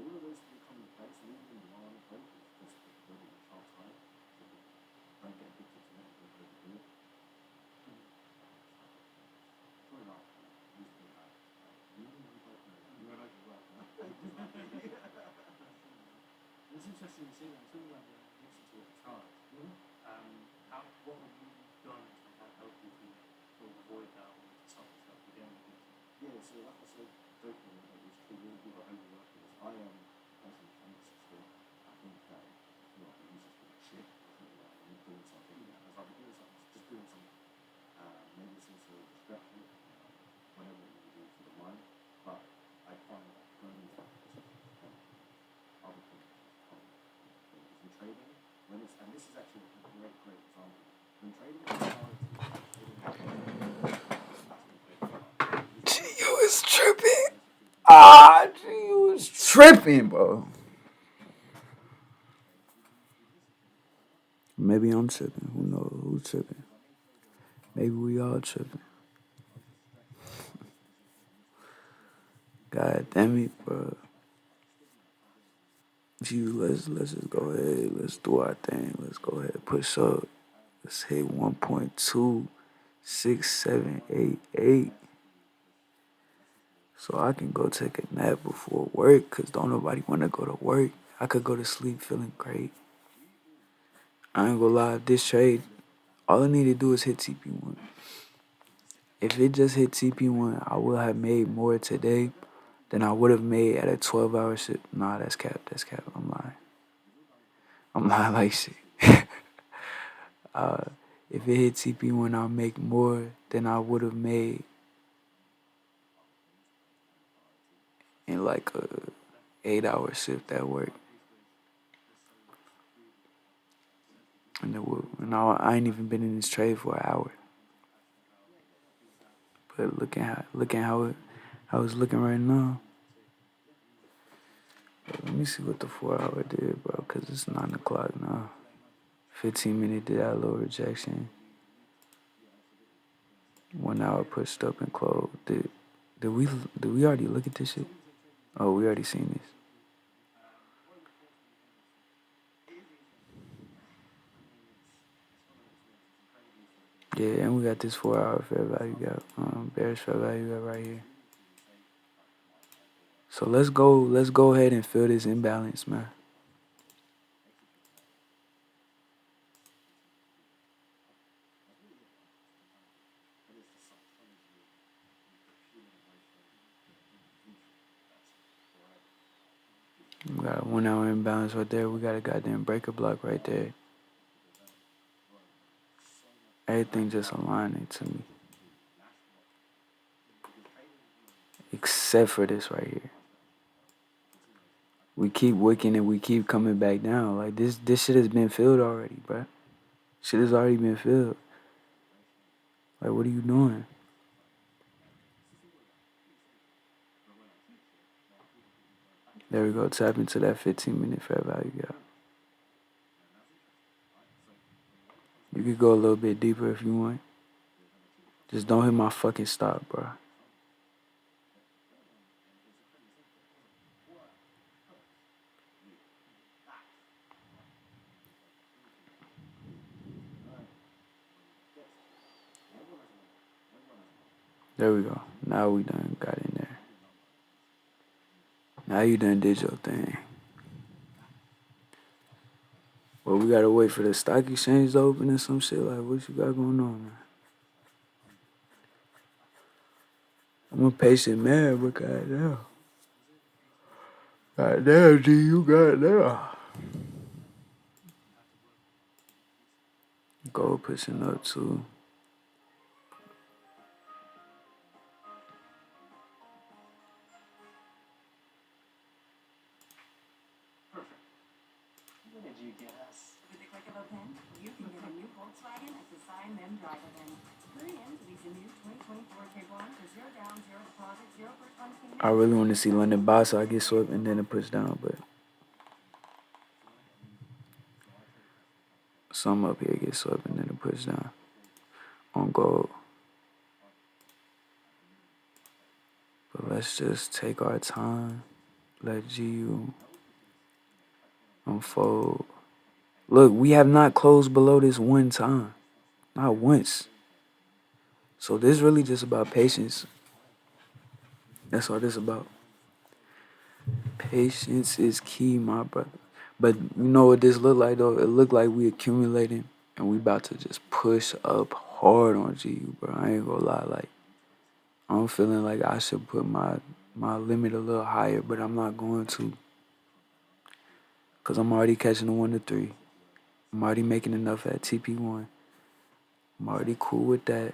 all of those things come in place, and even when you are on a break, it's just building a sharp side. So don't get addicted to it and don't overdo it. Sorry about that. Used to be like, you don't know. You know well. It's interesting you say that. Something like the addiction to a charge. What have you done to kind of help you to sort of avoid that or to stop yourself from getting addicted? Yeah, so like I said, jokingly, that it's true, really good at overworking. I am personally trying to still. I think that if you're not used to shit, I think that when you're doing something, as I've been doing something, just doing something. Maybe it's also a distraction, whatever it may be for the mind. But I find that going into other things is fun. Because in trading, when it's, and this is actually a great example. When trading is You was tripping. Ah, you was tripping, bro. Maybe I'm tripping. Who knows who's tripping? Maybe we all tripping. God damn it, bro. Let's just go ahead. Let's do our thing. Let's go ahead. Push up. Let's hit 1.26788. So I can go take a nap before work, cause don't nobody wanna go to work. I could go to sleep feeling great. I ain't gonna lie, this trade, all I need to do is hit TP1. if it just hit TP1, I would have made more today than I would have made at a 12-hour shift. Nah, that's cap. That's cap. I'm lying. I'm lying like shit. If it hit TP1, I'll make more than I would have made in like a 8-hour shift at work. And I ain't even been in this trade for an hour. But look at how it's looking right now. Let me see what the 4-hour did, bro, because it's 9 o'clock now. 15-minute did that little rejection. 1 hour pushed up and closed. Did we already look at this shit? Oh, we already seen this. Yeah, and we got this 4-hour fair value gap. Bearish fair value gap right here. So let's go ahead and fill this imbalance, man. We got a 1 hour imbalance right there. We got a goddamn breaker block right there. Everything just aligning to me. Except for this right here. We keep wicking and we keep coming back down. Like this shit has been filled already, bro. Shit has already been filled. Like, what are you doing? There we go. Tap into that 15-minute fair value gap. You could go a little bit deeper if you want. Just don't hit my fucking stop, bro. There we go. Now we done got in there. Now you done did your thing. Well, we gotta wait for the stock exchange to open and some shit. Like, what you got going on, man? I'm a patient man, but goddamn. Goddamn, G, you goddamn. Gold pushing up too. What did you get us? With the click of a pen, you can get a new Volkswagen at Design Them Drive event. Hurry in to lease a new 2024 Tiguan for 0 down, 0 deposit, 0 first month payment. I really want to see London buy, so I get swept and then it push down, but some up here get swept and then it push down on gold. But let's just take our time. Let GU unfold. Look, we have not closed below this one time. Not once. So this really just about patience. That's all this about. Patience is key, my brother. But you know what this look like though? It look like we accumulating and we about to just push up hard on GU, bro. I ain't gonna lie, like I'm feeling like I should put my limit a little higher, but I'm not going to. Cause I'm already catching the 1 to 3. I'm already making enough at TP1. I'm already cool with that.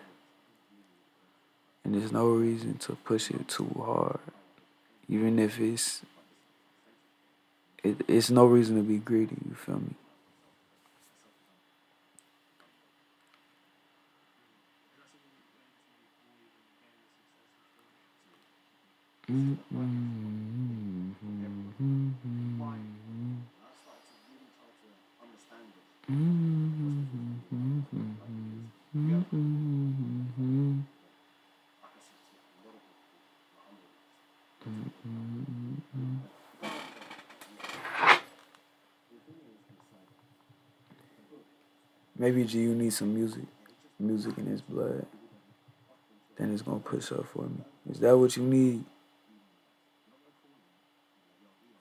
And there's no reason to push it too hard. Even if it's no reason to be greedy, you feel me? Maybe GU needs some music in his blood. Then it's gonna push up for me. Is that what you need?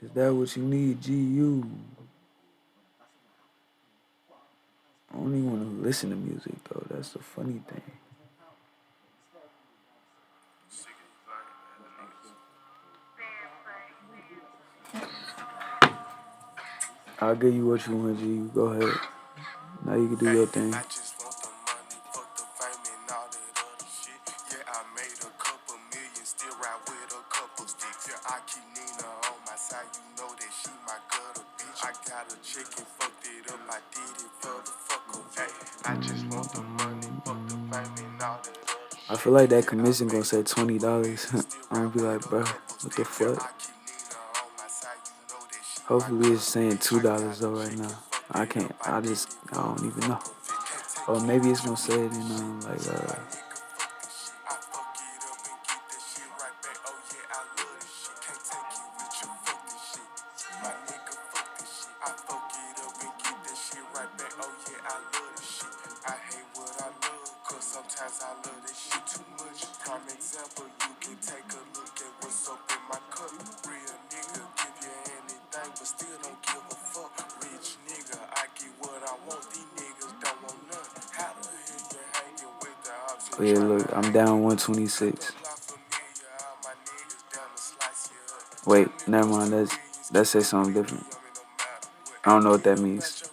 Is that what you need, GU? I don't even want to listen to music though. That's the funny thing. I'll give you what you want, G. You go ahead. Now you can do your thing. I just want the money, fuck the fame and all that other shit. Yeah, I made a couple million, still ride with a couple sticks. Yeah, I keep Nina on my side, you know that she my gutter bitch. I got a chick and fucked it up, I did it for the fuck of it. I just want the money, fuck the fame and all that other shit. I feel like that commission gonna say $20. I'm gonna be like, bro, what the fuck? Hopefully it's saying $2 though right now. I can't. I don't even know. Or maybe it's gonna say it in Sometimes I love this shit too much. Prime example, you can take a look at what's up in my cup. Real nigga, give you anything, but still don't give a fuck. Rich nigga, I get what I want. These niggas don't want none. How the hell you hanging with the ops? Oh yeah, look, I'm down 126. Wait, never mind. That says something different. I don't know what that means.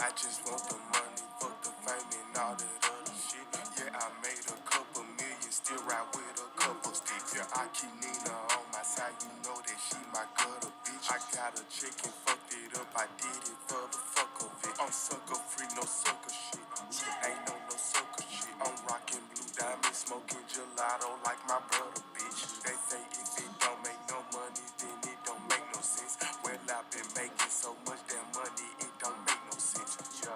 I just want the money, fuck the fame and all that other shit. Yeah, I made a couple million, still ride with a couple sticks. Yeah, I keep Nina on my side, you know that she my gutter bitch. I got a chick and fucked it up, I did it for the fuck of it. I'm sucker free, no sucker shit. Ain't no sucker shit. I'm rocking blue diamonds, smoking gelato like my brother bitch. They say if it don't make no money, then it don't make no sense. Well, I've been making so much damn money, it don't make no sense. Yeah.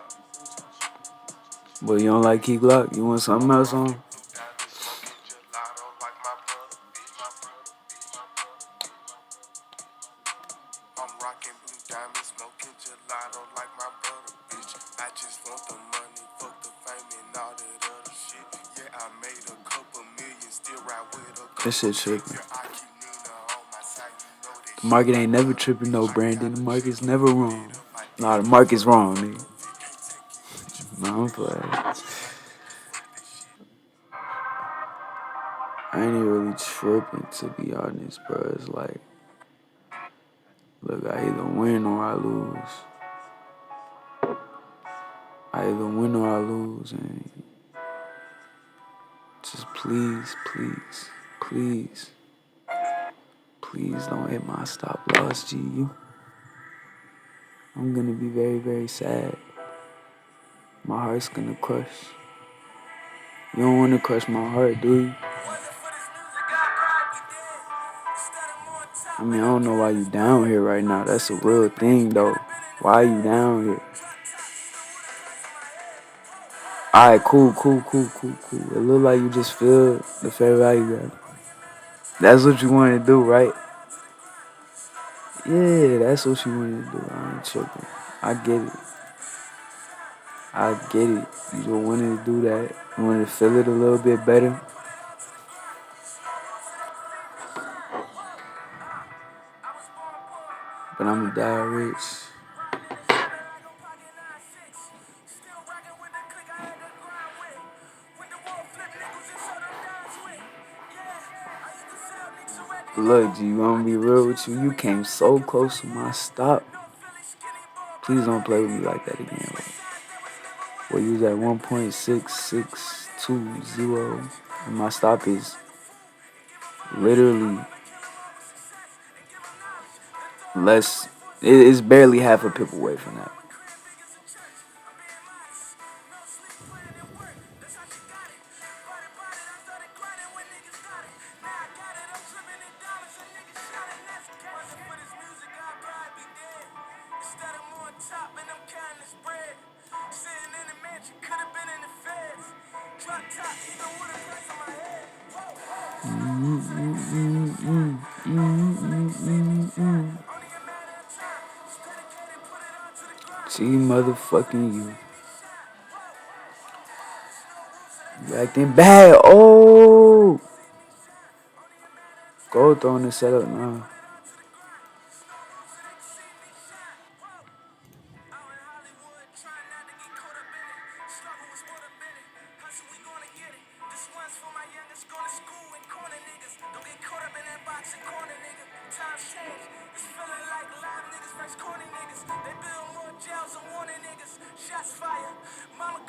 But you don't like Key Glock? You want something else on? I'm rocking blue diamonds, smoking gelato like my brother, bitch. I just want the money, fuck the fame and all that other shit. Yeah, I made a couple million, still ride with a couple. That shit tripping. Yeah, I keep Nina on my side, you know that The market ain't never tripping, no, Brandon. The market's never wrong. Nah, the market's wrong, nigga. Nah, I'm playing. I ain't even really tripping, to be honest, bro. It's like, look, I either win or I lose. And just please, please, please, please don't hit my stop loss, G. I'm gonna be very, very sad. My heart's gonna crush. You don't wanna crush my heart, do you? I mean, I don't know why you down here right now. That's a real thing, though. Why you down here? Alright, cool. It look like you just feel the fair value gap. That's what you want to do, right? Yeah, that's what you want to do. I ain't tripping. I get it. You just wanted to do that. You wanted to feel it a little bit better. But I'ma die rich. Look, G, I'm gonna be real with you. You came so close to my stop. Please don't play with me like that again. Well, you was at 1.6620, and my stop is literally less. It's barely half a pip away from that. G motherfucking you. You acting bad. Oh! Go throwing the setup now.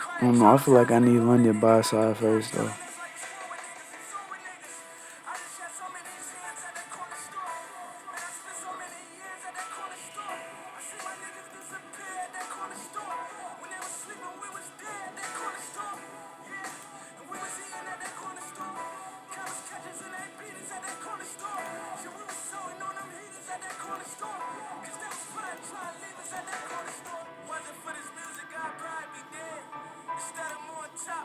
I don't know. I feel like I need London by side first though.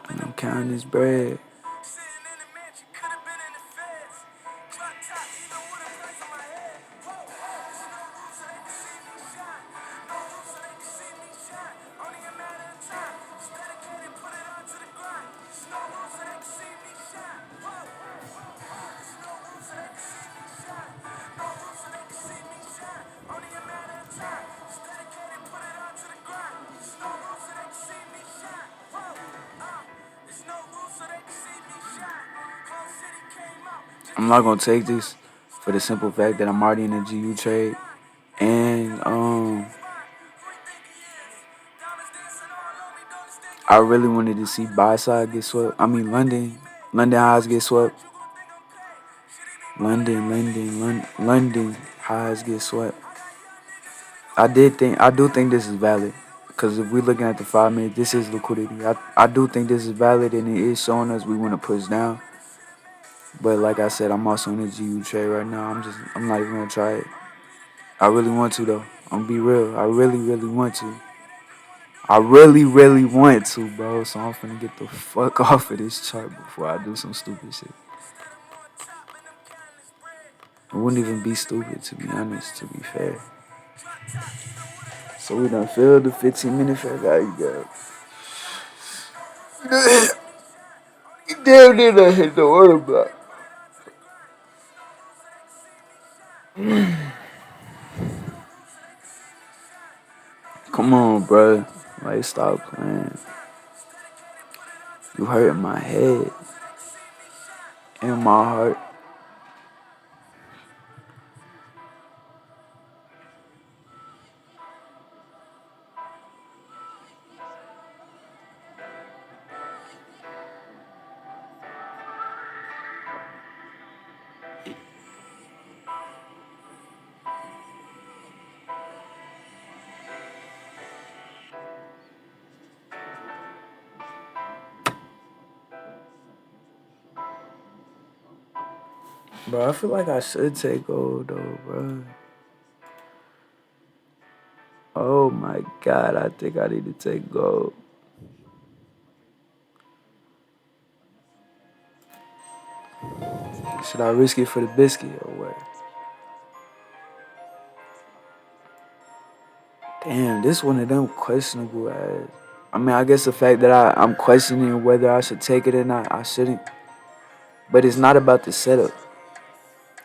And I'm counting this bread. I'm not gonna take this for the simple fact that I'm already in a GU trade, and I really wanted to see buy side get swept. I mean London highs get swept. London highs get swept. I do think this is valid. Because if we're looking at the 5 minute, this is liquidity. I do think this is valid and it is showing us we want to push down. But like I said, I'm also in a GU trade right now. I'm not even gonna try it. I really want to though. I'm gonna be real. I really want to. I really want to, bro. So I'm finna get the fuck off of this chart before I do some stupid shit. It wouldn't even be stupid to be honest, to be fair. So we done filled the 15-minute fair value gap. You damn near done hit the order block. Come on, bro. Like, stop playing. You hurting my head and my heart. Bro, I feel like I should take gold though, bro. Oh my god, I think I need to take gold. Should I risk it for the biscuit or what? Damn, this one of them questionable ass. I mean, I guess the fact that I'm questioning whether I should take it or not, I shouldn't. But it's not about the setup.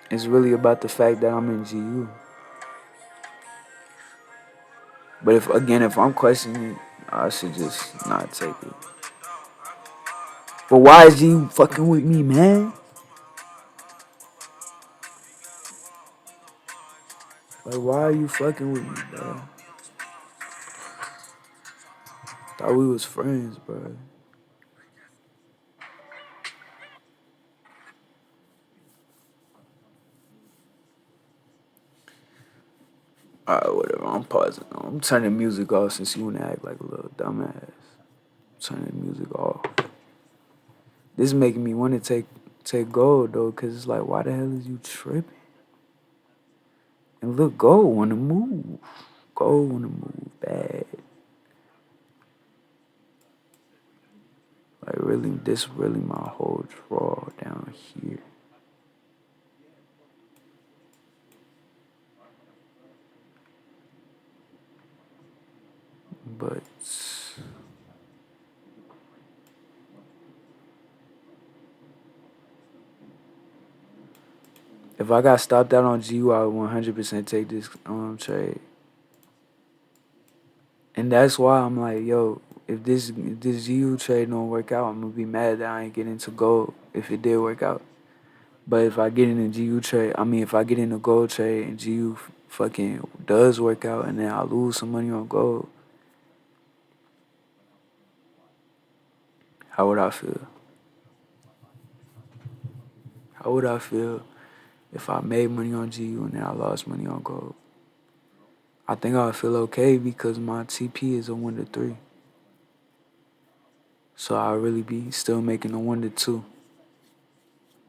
It's really about the fact that I'm in GU. But if I'm questioning, I should just not take it. But why is GU fucking with me, man? Like, why are you fucking with me, bro? Thought we was friends, bro. Alright, whatever. I'm pausing. I'm turning music off since you wanna act like a little dumbass. Turning the music off. This is making me want to take gold though, cause it's like, why the hell is you tripping? And look, gold wanna move. Gold wanna move bad. Like really, this really my whole draw down here. But if I got stopped out on GU, I would 100% take this trade. And that's why I'm like, yo, if this GU trade don't work out, I'm gonna be mad that I ain't get into gold if it did work out. But if I get in a GU trade, I mean, if I get in a gold trade and GU fucking does work out and then I lose some money on gold, how would I feel? How would I feel if I made money on GU and then I lost money on gold? I think I would feel okay because my TP is a 1 to 3. So I'll really be still making a 1 to 2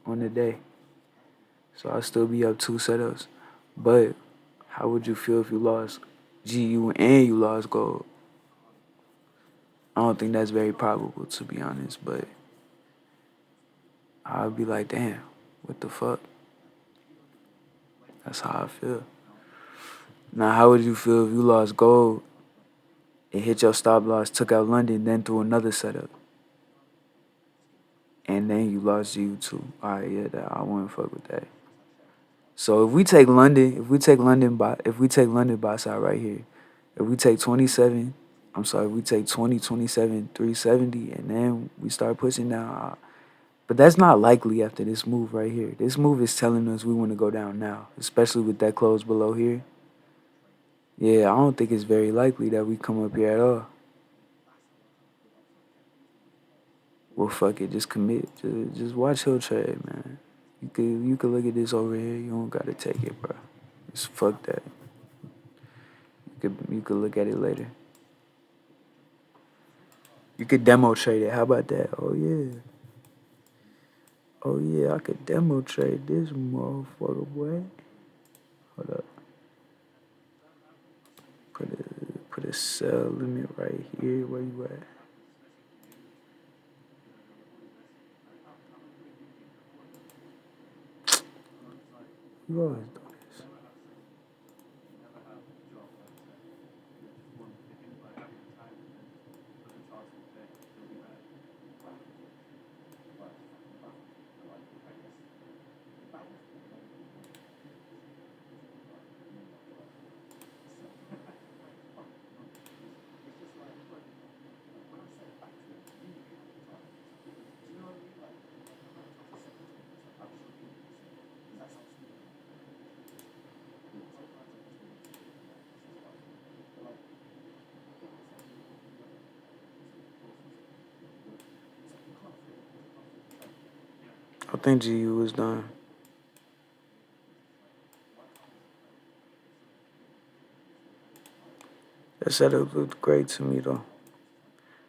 on the day. So I'll still be up 2 setups. But how would you feel if you lost GU and you lost gold? I don't think that's very probable, to be honest, but I'd be like, damn, what the fuck? That's how I feel. Now, how would you feel if you lost gold, it hit your stop loss, took out London, then threw another setup, and then you lost GU too? All right, yeah, I wouldn't fuck with that. So if we take London by side right here, if we take 27, if we take 20, 27, 370, and then we start pushing down, but that's not likely after this move right here. This move is telling us we want to go down now, especially with that close below here. Yeah, I don't think it's very likely that we come up here at all. Well, fuck it, just commit. Just watch your trade, man. You could look at this over here. You don't gotta take it, bro. Just fuck that. You could look at it later. You could demo trade it. How about that? Oh yeah. Oh yeah, I could demo trade this motherfucker, boy. Hold up. Put a sell limit right here. Where you at? You always do this. I think GU is done. That setup looked great to me though.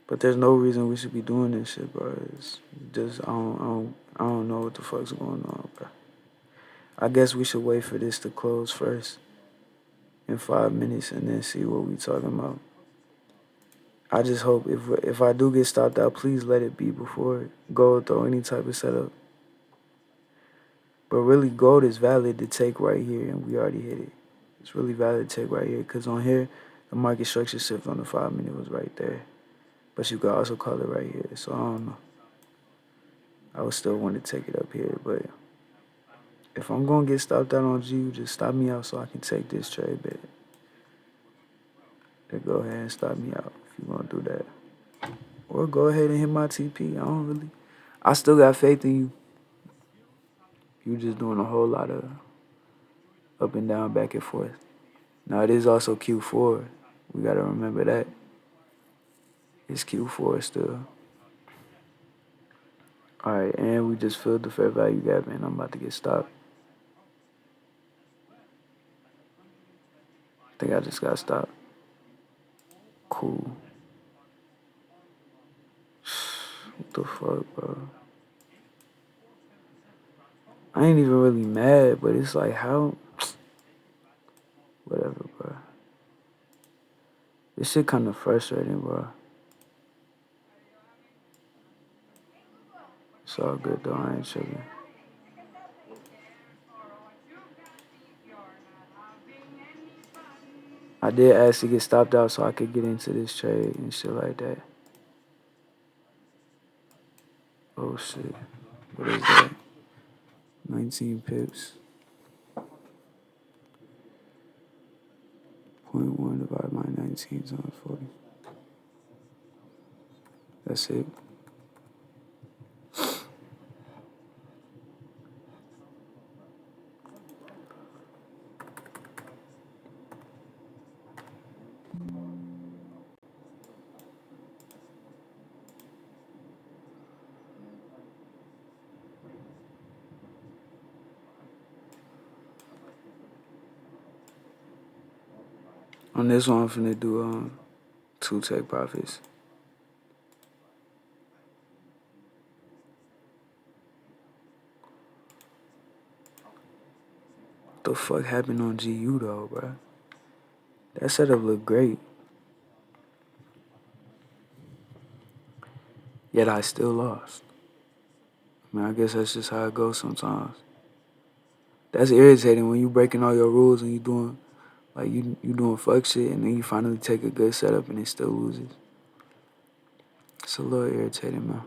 But there's no reason we should be doing this shit, bro. It's just I don't know what the fuck's going on, bro. I guess we should wait for this to close first in 5 minutes and then see what we talking about. I just hope if I do get stopped out, please let it be before gold or any type of setup. But really, gold is valid to take right here, and we already hit it. It's really valid to take right here, because on here, the market structure shift on the 5 minute was right there. But you could also call it right here, so I don't know. I would still want to take it up here, but if I'm going to get stopped out on GU, just stop me out so I can take this trade back. Then go ahead and stop me out if you're going to do that. Or go ahead and hit my TP. I still got faith in you. You just doing a whole lot of up and down, back and forth. Now, it is also Q4. We got to remember that. It's Q4 still. All right, and we just filled the fair value gap, and I'm about to get stopped. I think I just got stopped. Cool. What the fuck, bro? I ain't even really mad, but it's like, how? Whatever, bro. This shit kind of frustrating, bro. It's all good, though. I ain't tripping. I did ask to get stopped out so I could get into this trade and shit like that. Oh, shit. What is that? 19 pips. 0.1 divided by 19 times 40. That's it. On this one, I'm finna do two take profits. The fuck happened on GU though, bro? That setup looked great. Yet I still lost. I mean, I guess that's just how it goes sometimes. That's irritating when you breaking all your rules and you doing like you doing fuck shit and then you finally take a good setup and it still loses. It's a little irritating, man.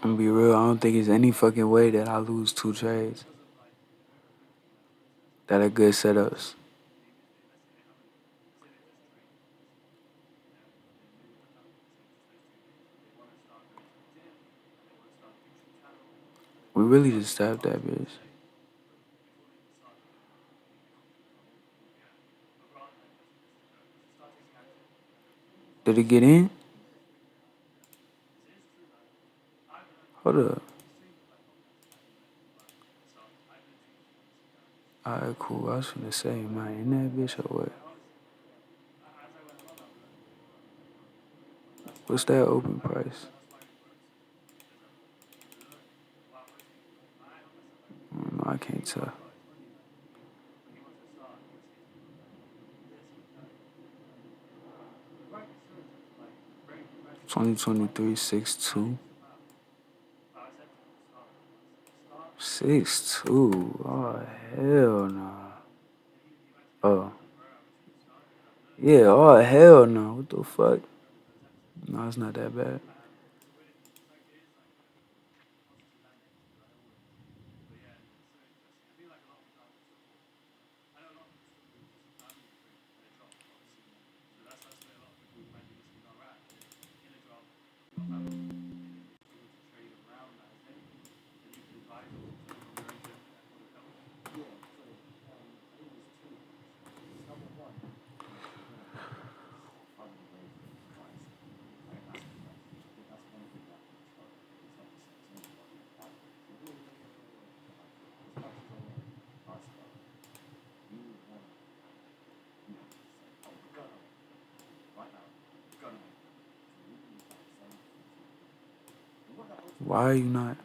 I'm gonna be real, I don't think there's any fucking way that I lose two trades that are good setups. We really just stabbed that bitch. Did it get in? Hold up. Alright, cool. I was finna say, am I in that bitch or what? What's that open price? No, I can't tell. 2023 6-2. 6-2. Oh hell no. Oh. Yeah, oh hell no. What the fuck? No, it's not that bad. Why are you not?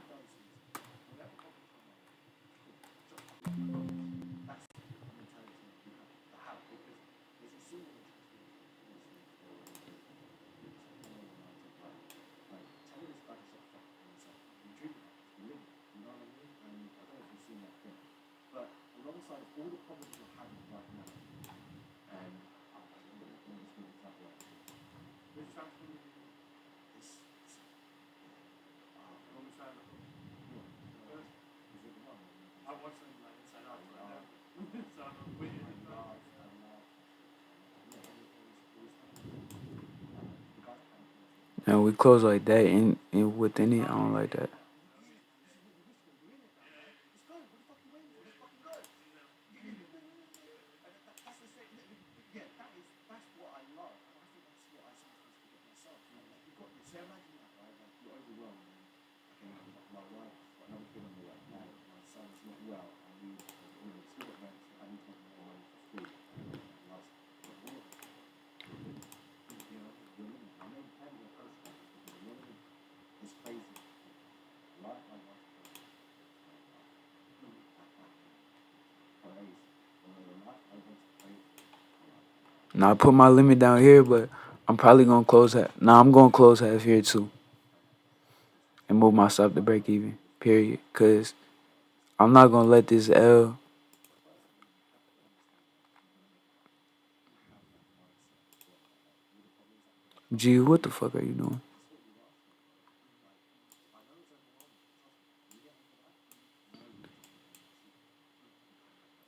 But alongside all the problems you're having right now, And we close like that in within it. I don't like that. That's what I love, and I think that's what I sometimes forget myself. Like you got this. So imagine that, right? Like you're overwhelmed. And, okay, my wife, got another kid on the way. Now my son's not well. I need, still got rent. So I need to take more money for school. Last, but all of it, you're living. I know having a post because you're living is crazy. Life I want to go. Crazy. The life I want to play. Now I put my limit down here, but I'm probably gonna close that. Nah, I'm gonna close half here too, and move my stop to break even. Period. Cause I'm not gonna let this L. G, what the fuck are you doing?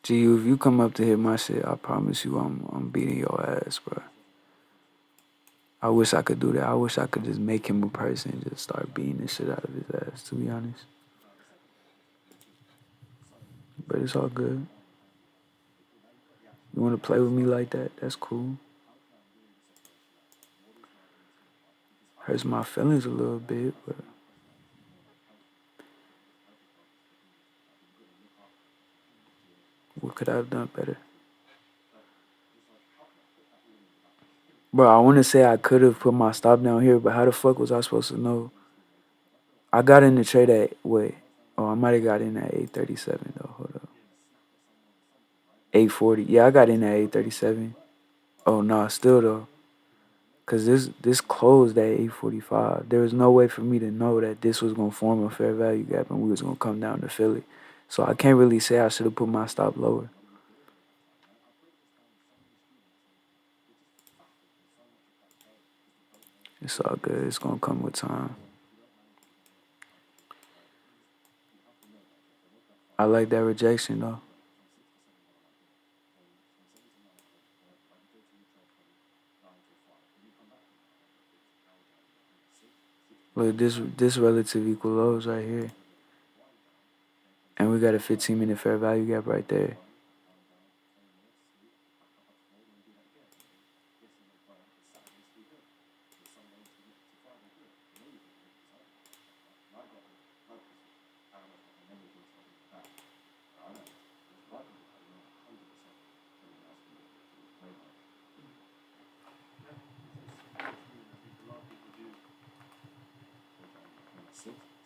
G, if you come up to hit my shit, I promise you I'm beating your ass, bro. I wish I could do that. I wish I could just make him a person and just start beating the shit out of his ass, to be honest. But it's all good. You wanna play with me like that? That's cool. Hurts my feelings a little bit, but what could I have done better? Bro, I wanna say I could have put my stop down here, but how the fuck was I supposed to know? I got in the trade at wait. Oh, I might have got in at 837 though. Hold up. 840. Yeah, I got in at 837. Oh no, still though. Cause this closed at 845. There was no way for me to know that this was gonna form a fair value gap and we was gonna come down to fill it. So I can't really say I should have put my stop lower. It's all good. It's gonna come with time. I like that rejection though. Look, this relative equal lows right here. And we got a 15-minute fair value gap right there.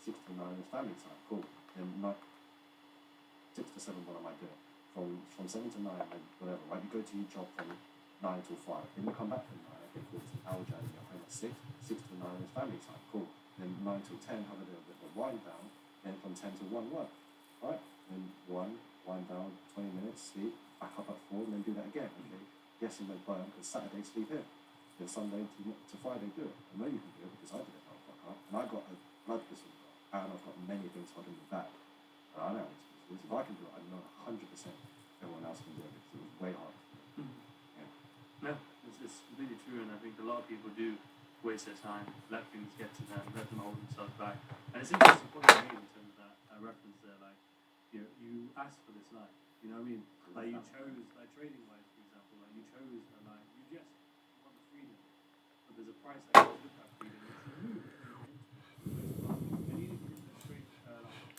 Six to nine is family time. Cool. Then not 6 to 7. What am I doing? From 7 to 9, and whatever. Right? You go to your job from 9 till 5. Then you come back from 9. Okay, cool. It's an hour journey. You're home at 6. 6 to 9 is family time. Cool. Then 9 till 10, have a little bit of a wind down. Then from 10 to 1, work. Right? Then 1, wind down, 20 minutes, sleep, back up at 4, and then do that again. Okay. Yes, you went burn because Saturday sleep here. Then Sunday to Friday do it. I know you can do it because I did it. And I got a blood disorder, and I've got many things holding me back. And I know it's if I can do it, I know 100% everyone else can do it because it was way hard. No, it's completely true, and I think a lot of people do waste their time, let things get to them, let them hold themselves back. And it's interesting what you made in terms of that reference there, like, you asked for this life, you know what I mean? Like, you chose, like, trading-wise, for example, like, you chose a life, you just want the freedom, but there's a price that comes with that freedom.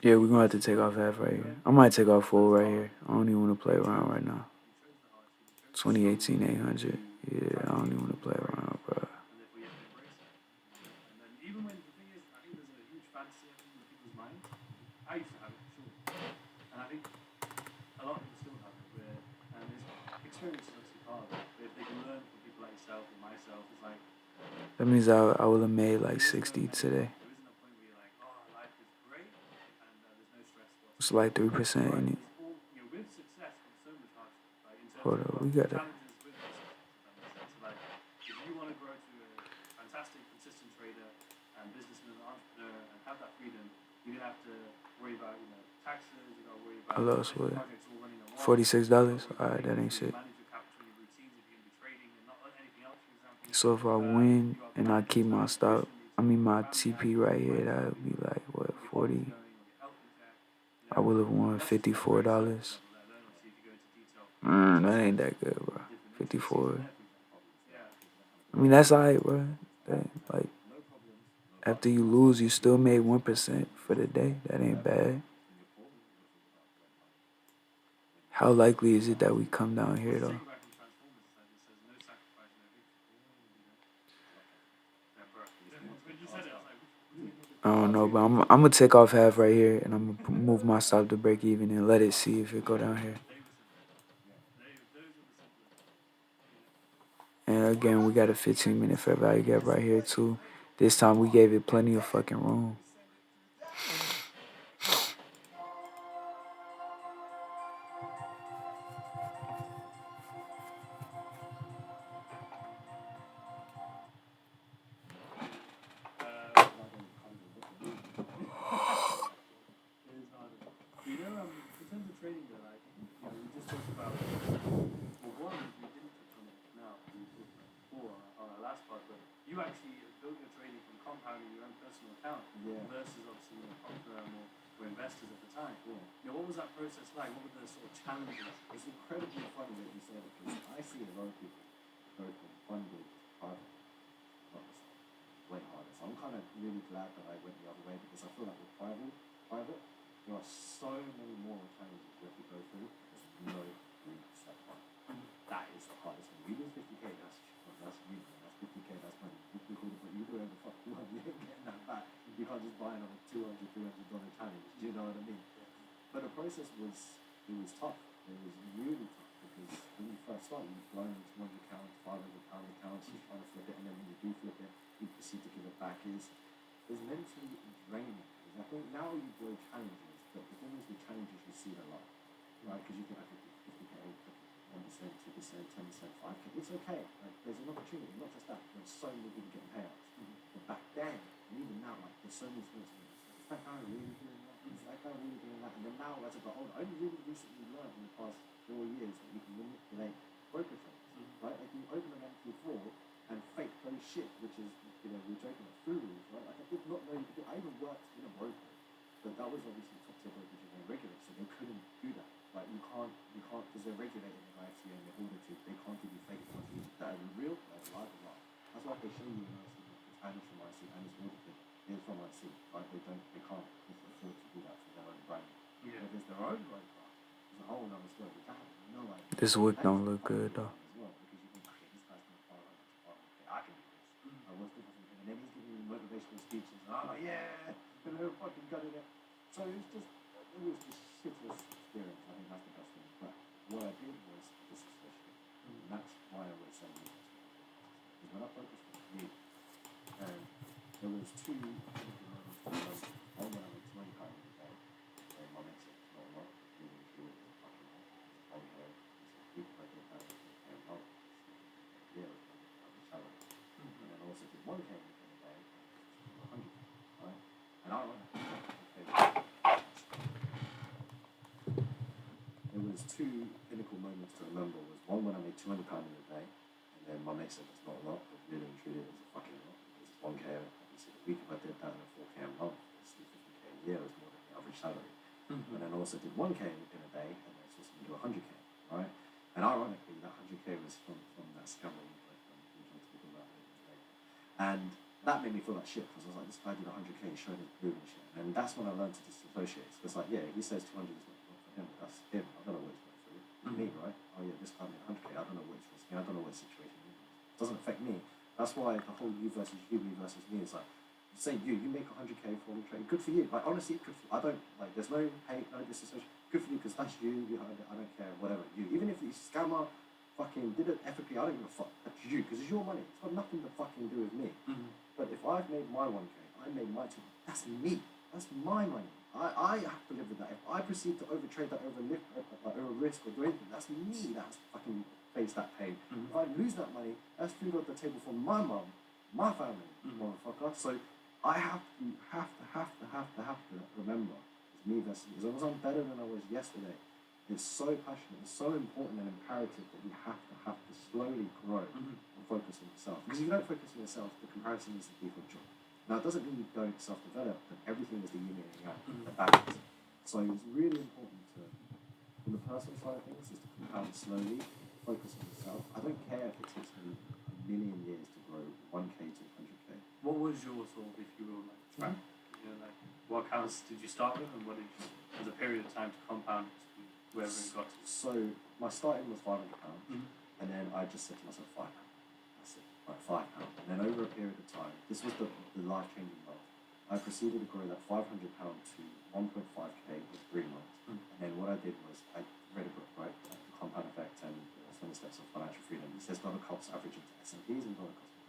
Yeah, we're gonna have to take off half right here. I might take off full right here. I don't even want to play around right now. 2018 800. Yeah, I don't even want to play around, bro. And therefore you have to embrace it. And then even when the thing is, I think there's a huge fantasy in people's minds. I used to have it, sure. And I think a lot of people still have it, where, and it's experience is obviously hard, but if they can learn from people like yourself or myself, it's like, That means I would have made like 60 today. there isn't a point where you're like, oh, life is great, and there's no stress whatsoever. It's like 3% in it. All, with success comes so much hardship, like in terms Hold of up, we got it. challenges with success, if that makes sense. Like, if you want to grow to a fantastic, consistent trader and businessman, entrepreneur, and have that freedom, you're gonna have to worry about, taxes. You gotta worry about I lost what? projects all running at once. $46. Alright, that ain't shit. Manage your capital, your routines if you're gonna be trading and not anything else, for example. So if I win and I keep my stop, I mean, my TP right here, that would be like, what, 40? I would have won $54. That ain't that good, bro. 54. I mean, that's alright, bro. Like, after you lose, you still made 1% for the day. That ain't bad. How likely is it that we come down here, though? I don't know, but I'm gonna take off half right here, and I'm gonna move my stop to break even and let it see if it go down here. And again, we got a 15-minute fair value gap right here too. This time we gave it plenty of fucking room. In terms of trading, though, like, we just talked about, well, one, we didn't touch on it now, we talked about it before on our last part, but you actually built your trading from compounding your own personal account versus obviously prop firm or investors at the time. What was that process like? What were the sort of challenges? It's incredibly funny that you say that because I see a lot of people go from funded to private, way harder. So I'm kind of really glad that I went the other way because I feel like with private, there are so many more challenges you have to go through. There's no free step one. That is the hardest thing. You lose 50k, that's you. That's 50k, that's money. You do whatever the fuck you want, you ain't getting that back. You can't just buy another $200, $300 challenge. Do you know what I mean? But the process was tough. It was really tough because when you first start, you blind into one account, £500 accounts, you're trying to flip it, and then when you do flip it, you proceed to give it back. Is mentally draining. I think now you enjoy challenges, but the thing is with challenges you see it a lot, right? Because you think I could do 50k, 1%, 2%, 10%, 5k. It's okay. Like there's an opportunity, not just that. There's so many people getting payouts. But back then, and even now, like there's so many things. Is that guy really doing that? Is that guy really doing that? And then now, as I got older, I only really recently learned in the past 4 years that you can manipulate broker firms, right? Like you open an M24 and fake those shit, which is, we're joking about fools, right? Like I did not know you could do. I even worked in a broker, but that was obviously top tier brokerage and they're regulated, so they couldn't do that. Like you can't, because they're regulated in the IFC and they're audited, they can't give you fake ones that are real, that are live or not. That's why they show you in IC, it's and from IC and it's audited. It's from IC, right? They can't afford to do that for their own brand. If it's their own broker, it's a whole other story. Which I have no idea. This wick don't look good though. As well, because you think, okay, this guy's gonna follow us. Okay, I can do this. What's the difference? And then he's giving you motivational speeches. And I'm like, yeah, fucking gutting it. So it was just shitless experience. I think that's the best thing. But what I did was disassociate. And that's why I always say because when I focused on me, and there was two moments one when I was 20 pounds a day, and my mate said, no, not really true, it's fucking hell. It's on here. He said, I did that, and no, yeah, it's salary. And then I also did 1k in a day, 100, right? And I went, there was two pinnacle moments to remember. Was one when I made £200 in a day, and then my mate said it's not a lot, but really and truly it was a fucking lot. It's 1k. He said a week if I did that in a 4k a month, it's 50k a year. It was more than the average salary. And then I also did 1k in a day, and then I was supposed to do 100k, right? And ironically, that 100k was from that scam that we talked about later today. And that made me feel like shit because I was like, this guy did 100k, showing his blue and shit. And that's when I learned to disassociate. It's like, yeah, he says 200 is not for him, but that's him. I don't know what he's going through. Me, right? Oh yeah, this guy made 100k. I don't know what he's risking. I don't know what situation he's in. It doesn't affect me. That's why the whole you versus me is like, say you make 100k for one trade. Good for you. Like honestly, good for you. I don't like. There's no hate, no disassociation. Good for you because that's you. I don't care. Whatever you. Even if the scammer fucking did it ethically, I don't give a fuck. That's you because it's your money. It's got nothing to fucking do with me. But if I've made my 1k, I made my 2. That's me. That's my money. I have to live with that. If I proceed to overtrade that over risk or do anything, that's me that has to fucking face that pain. If I lose that money, that's food on the table for my mum, my family, motherfucker. So I have to remember it's me versus you. As long as I'm better than I was yesterday, it's so passionate, it's so important and imperative that we have to slowly grow and focus on yourself. Because if you don't focus on yourself, the comparison needs to be for joy. Now, it doesn't mean you don't self-develop, but everything is the yin and yang, Mhm. the balance. So it's really important to, from the personal side of things, is to compound slowly, focus on yourself. I don't care if it takes me a million years to grow 1K to 100K. What was your sort of, if you will, like track? You know, like what accounts did you start with, and what did you, as a period of time to compound to wherever it got to? So my starting was £500, Mhm. and then I just said to myself, £5. That's it, right, £5. And then over a period of time, this was the life-changing month. I proceeded to grow that £500 to 1.5K in 3 months. Mm. And then what I did was I read a book, right, The Compound Effect and the 20 Steps of Financial Freedom. It says dollar cost averaging to S&Ps and dollar cost me.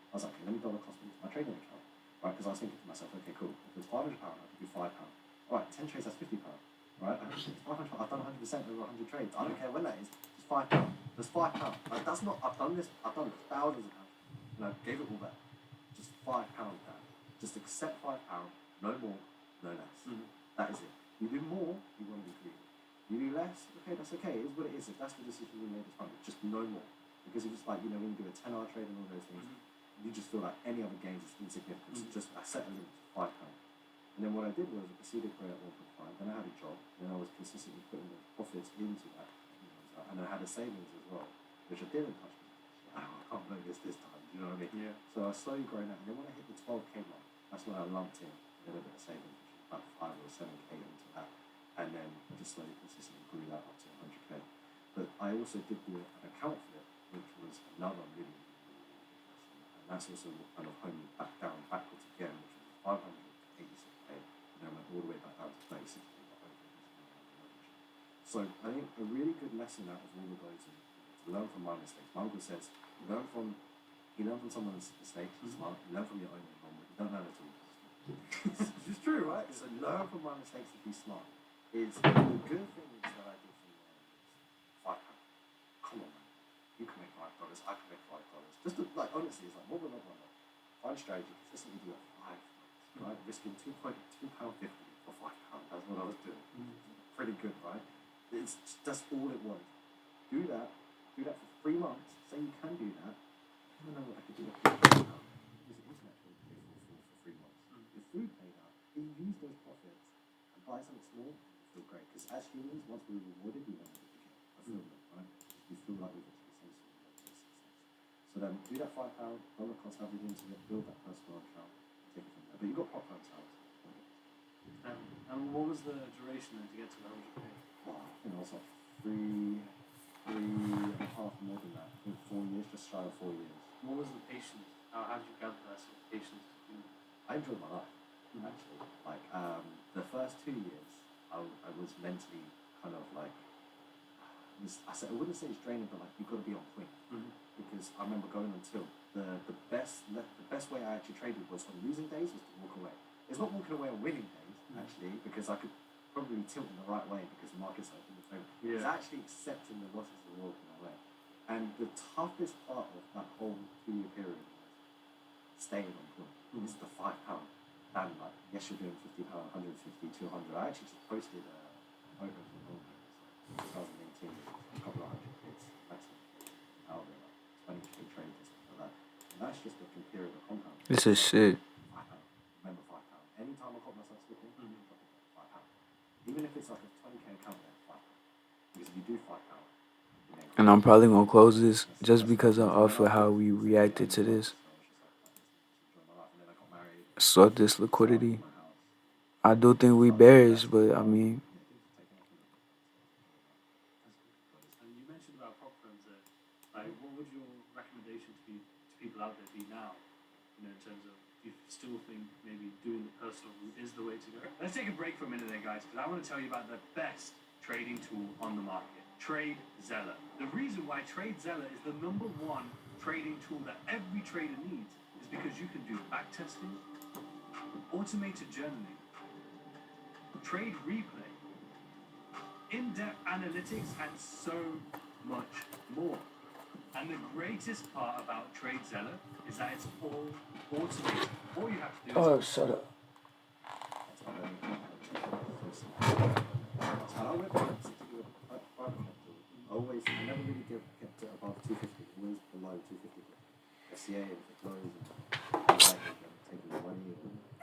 I was like, okay, let me dollar cost me my trading account, right? Because I was thinking to myself, okay, cool. If it's £500, I could do £5. All right, 10 trades, that's £50, right? It's £500. I've done 100% over 100 trades. I don't care when that is. It's £5. There's £5. Like, that's not. I've done this. I've done thousands of pounds, and I gave it all back. Just £5, Dan. Just accept £5. No more, no less. Mhm. That is it. You do more, you want to be greedy. You do less, okay, that's okay. It is what it is. If that's the decision you made, it's fine. But just no more. Because it's just like, you know, when you do a 10-hour trade and all those things, you just feel like any other gains is insignificant. So just I set a limit to £5. And then what I did was I proceeded to grow at 1.5. Then I had a job. Then I was consistently putting the profits into that. And I had a savings as well, which I didn't touch. I can't blow this time. Do you know what I mean? Yeah. So I slowly growing that. And then when I hit the 12K mark, that's when I lumped in a little bit of savings, which was about 5 or 7K into that. And then I just slowly, consistently grew that up to 100K. But I also did do an account flip, which was another really, really lesson. And that's also what kind of honed me back down, backwards again, which was 500 to 86K. And then went all the way back down to 36K. So I think a really good lesson out of all of those is to learn from my mistakes. My uncle says, you learn from someone's mistakes, it's smart. You learn from your own involvement. You don't learn at all. It's true, right? So learn from my mistakes and be smart. Is the good thing is that I did from there is £5. Come on, man. You can make $5. I can make $5. Just to, like, honestly, it's like, what would I want? Find strategy, consistently do it 5 months, right? Risking £2.50 for £5. That's what I was doing. Pretty good, right? That's all it was. Do that for 3 months. Say you can do that. I don't know what I could do that for £3. Use the internet for 3 months. Your food paid out. You use those profits and buy something small. You feel great. Because as humans, once we're rewarded, we want to get fulfillment, right? We feel like we've achieved some sort of level of success. So then do that £5, dollar cost average into it, build that personal account, and take it from there. But you've got pop firms out. And what was the duration then to get to the 100K? I think I was like 3.5 more than that. I think 4 years, just shy of 4 years. What was the patience? How did you gather that sort of patience to do that? I enjoyed my life, actually. Like, the first 2 years, I was mentally kind of like, I wouldn't say it's draining, but like, you've got to be on point. Because I remember going on tilt. The best way I actually traded was on losing days was to walk away. It's not walking away on winning days, actually, because I could probably tilt in the right way because the market's like in the favor. Yeah. It's actually accepting the losses and walking away. And the toughest part of that whole 2-year period was staying on point. It's the £5. And like, yes, you're doing £50, 150, 200. I actually just posted a photo from home. 2018, a couple of hundred kids, maximum out there, like 20K trades and stuff like that. And that's just a period of compound. This is shit. £5. Remember £5. Anytime I caught myself slipping, drop it down, £5. Even if it's like a 20K account, then £5. Because if you do £5, And I'm probably gonna close this just because of how we reacted to this. Sort this liquidity. I do think we bearish, but I mean, And you mentioned about prop firms there. Like, what would your recommendation to people out there be now? You know, in terms of, do you still think maybe doing the personal route is the way to go? Let's take a break for a minute there, guys, because I want to tell you about the best trading tool on the market, TradeZella. The reason why TradeZella is the #1 trading tool that every trader needs is because you can do back testing, automated journaling, trade replay, in-depth analytics, and so much more. And the greatest part about TradeZella is that it's all automated. All you have to do is... shut up. I never really kept it above 250, always below 250. FCA, if it goes, and taking the money,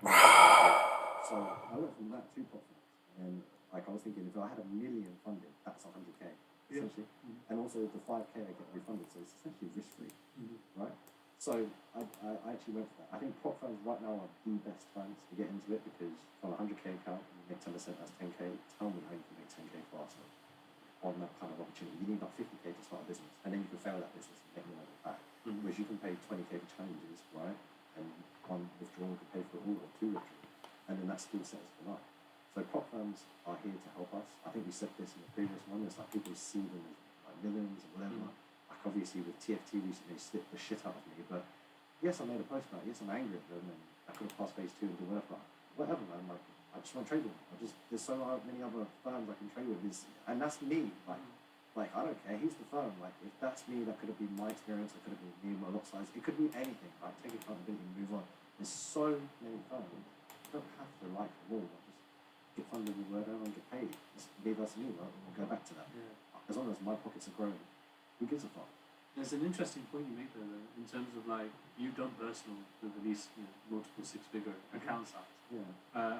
So I went from that to prop firms, and like I was thinking, if I had 1 million funded, that's 100k essentially, and also the 5k I get refunded, so it's essentially risk free, right? So I actually went for that. I think prop firms right now are the best times to get into it because from a 100k account, you make 10%, that's 10k. Tell me how you can make 10k faster on that kind of opportunity. You need about 50k to start a business, and then you can fail that business and make more money back. Whereas you can pay 20k for challenges, right? And one withdrawal can pay for it all, or two withdrawals, and then that skill set is for life. So prop firms are here to help us. I think we said this in the previous one. It's like people see them as like millions or whatever. Like obviously with TFT recently, they slipped the shit out of me. But yes, I made a post about it. Yes, I'm angry at them, and I could have passed phase 2 and do whatever. Whatever, man. Like I just want to trade with them. There's so many other firms I can trade with. And that's me. Like I don't care. He's the firm. Like if that's me, that could have been my experience. It could have been me, my lot size. It could be anything. Like take accountability and move on. There's so many firms. You don't have to like them all. Like, just get funded with word and get paid. Just leave us an email and we'll go back to that. Yeah. As long as my pockets are growing, who gives a fuck? There's an interesting point you make there, though, in terms of like you've done personal with at least multiple six-figure account size. Yeah.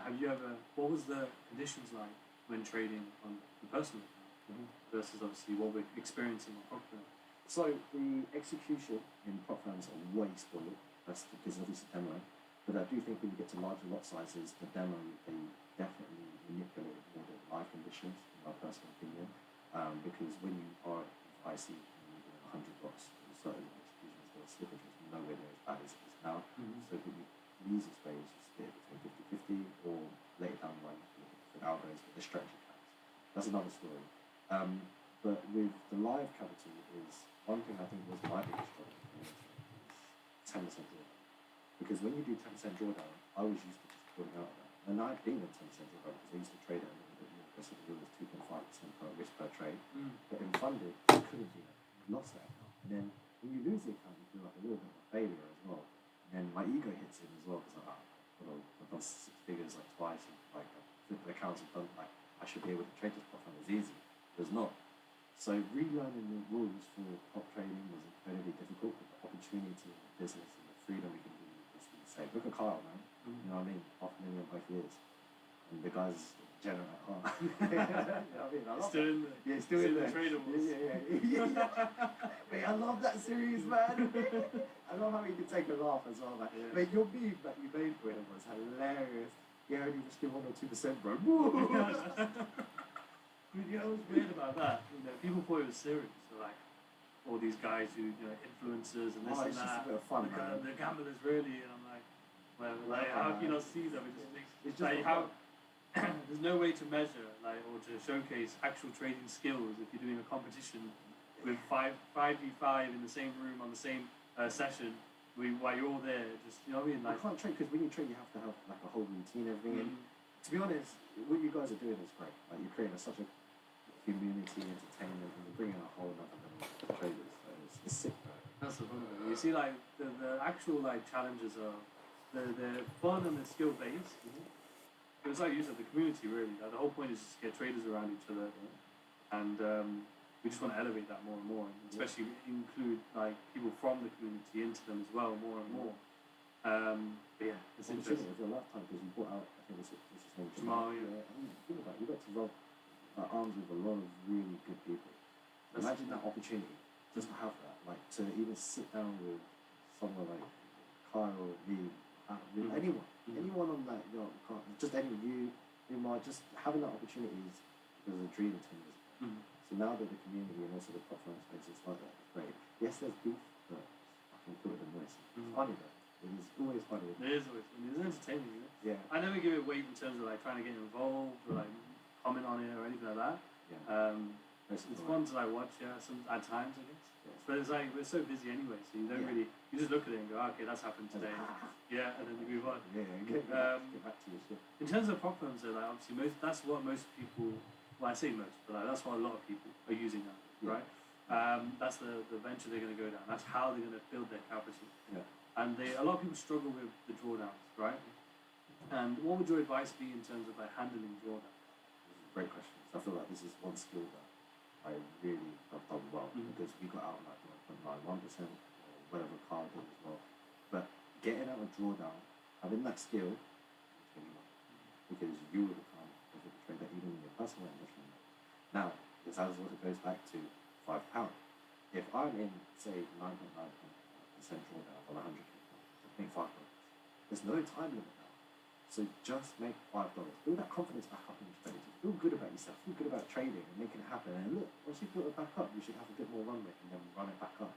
Have you ever? What was the conditions like when trading on the personal account versus obviously what we're experiencing on prop firm? So the execution in prop firms are way spoiled. That's because obviously demo. But I do think when you get to larger lot sizes, the demo they definitely manipulate more the live conditions, in my personal opinion. Because when you are IC and you're doing 100 lots, in certain executions, the slippage is nowhere near as bad as it is now. So the easiest way is to split between 50-50 or later down the line with algos, but the strategy counts. That's another story. But with the live capital is one thing I think was my biggest struggle is 10% drawdown. Because when you do 10% drawdown, I was used to just pulling out of that. And I've been in 10% drawdown because I used to trade it a little bit more aggressively. It was 2.5% per risk per trade. But in funded, I couldn't do that. I lost that account. And then when you lose the account, you feel like a little bit of a failure as well. And then my ego hits in as well because I've done 6 figures like twice. And, like I've flipped the accounts and done like I should be able to trade this prop fund as easy. It was not. So relearning the rules for prop trading was incredibly difficult. But the opportunity in the business and the freedom we can do is insane. Look at Kyle, man. You know what I mean? $500,000 both years. And the guy's general at heart. You know what I mean? I love Still that. in there. Yeah, still in there. Tradables. Yeah. Mate, I love that series, man. I love how you can take a laugh as well, man. Yeah. Mate, your meme that you made for him was hilarious. Yeah, only just give 1 or 2%, bro. You know what's weird about that? People thought it was serious. So like all these guys who influencers and this and It's just that. a bit of fun, the, man. the gamblers really, and I'm like, well, like how can you not see them? It just makes It's just like fun. how there's no way to measure or to showcase actual trading skills if you're doing a competition with 5v5 in the same room on the same session. While you're all there, just you know what I mean? You can't trade because when you trade, you have to have like a whole routine, everything. And to be honest, what you guys are doing is great. Like you're creating such a community, entertainment, and you're bringing a whole other level to traders. So it's sick, bro. That's the fun of it. You see, like the actual challenges are they're fun and they're skill based. But it's like you said, the community really. Like, the whole point is just to get traders around each other, and we just want to elevate that more and more, and especially include like people from the community into them as well, more and more. But yeah, it's interesting. Of your lifetime because you brought out, I think what's his name? Jamal, yeah. I mean, think about it, you got to rub arms with a lot of really good people. Imagine that opportunity, just to have that, like to even sit down with someone like Kyle, me, with anyone on that, just any of you, just having that opportunity was a dream 10 years ago. So now that the community and also the prop firm space is like that, it's great. Yes, there's beef, but I can feel the noise. It's funny though. It is always funny. It is always funny. It's entertaining, Yeah. I never give it weight in terms of trying to get involved or comment on it or anything like that. Yeah. It's fun to watch, at times I guess. Yeah. But it's we're so busy anyway, so you don't really you just look at it and go, okay, that's happened today. Yeah, and then you move on. Yeah, get back to your shit. In terms of prop firms, though, obviously that's what most people. Well, I say most, but that's what a lot of people are using now, right? That's the venture they're going to go down. That's how they're going to build their capital. Yeah. And a lot of people struggle with the drawdowns, right? And what would your advice be in terms of handling drawdowns? Great question. I feel like this is one skill that I really have done well because we got out like 1.91% or whatever Carl did as well. But getting out of drawdown, having that skill, because you will become a profitable trader even in your personal investment. Now, this also goes back to £5. If I'm in, say, 9.9% drawdown on 100k, make £5. There's no time limit now. So just make $5. Build that confidence back up in your strategy. Feel good about yourself. Feel good about trading and making it happen. And look, once you build it back up, you should have a bit more runway and then run it back up.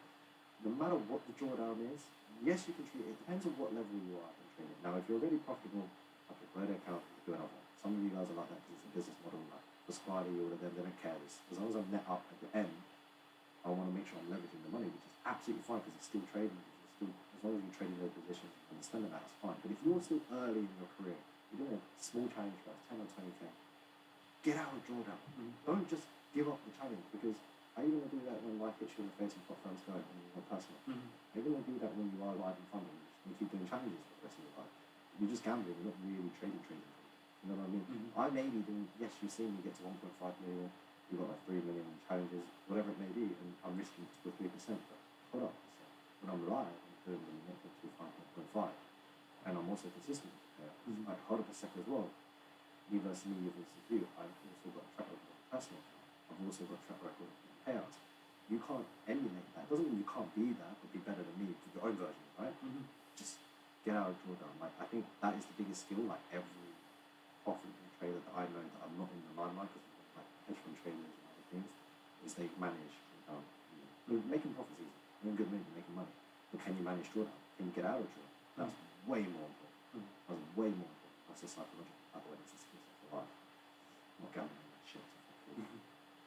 No matter what the drawdown is, yes, you can treat it. It depends on what level you are in trading. Now, if you're already profitable, okay, close the account, do another one. Some of you guys are like that because it's a business model. Like the Squatty, all of them, they don't care. As long as I'm net up at the end, I want to make sure I'm leveraging the money, which is absolutely fine because it's still trading. It's still, as long as you're trading low positions and spending that, it's fine. But if you're still early in your career, you're doing a small challenge for 10 or 20k, get out of drawdown. Don't just give up the challenge because are you going to do that when life hits you in the face and what firms going and you're not personal? Are you going to do that when you are live in funding and you keep doing challenges for the rest of your life? You're just gambling, you're not really trading. You know what I mean? I may be doing, yes, you see me get to 1.5 million, you've got like 3 million challenges, whatever it may be, and I'm risking 2 or 3%, but hold up. When I'm live, I'm doing the 1.25, 1.5, and I'm also consistent. Like, hold up a second as well. Me versus me, you versus you. I've also got a track record of personal. I've also got a track record of payouts. You can't emulate that. It doesn't mean you can't be that or be better than me with your own version, right? Just get out of drawdown. Like, I think that is the biggest skill. Like every profitable trader that I know that I'm not in the limelight because like hedge fund traders and other things is they manage drawdown. Making profits is easy. You're in good mood, you're making money. But can you manage drawdown? Can you get out of drawdown? That's way more important. That's way more important. That's a psychological awareness. It's a skill set for life. I'm not gambling on that shit.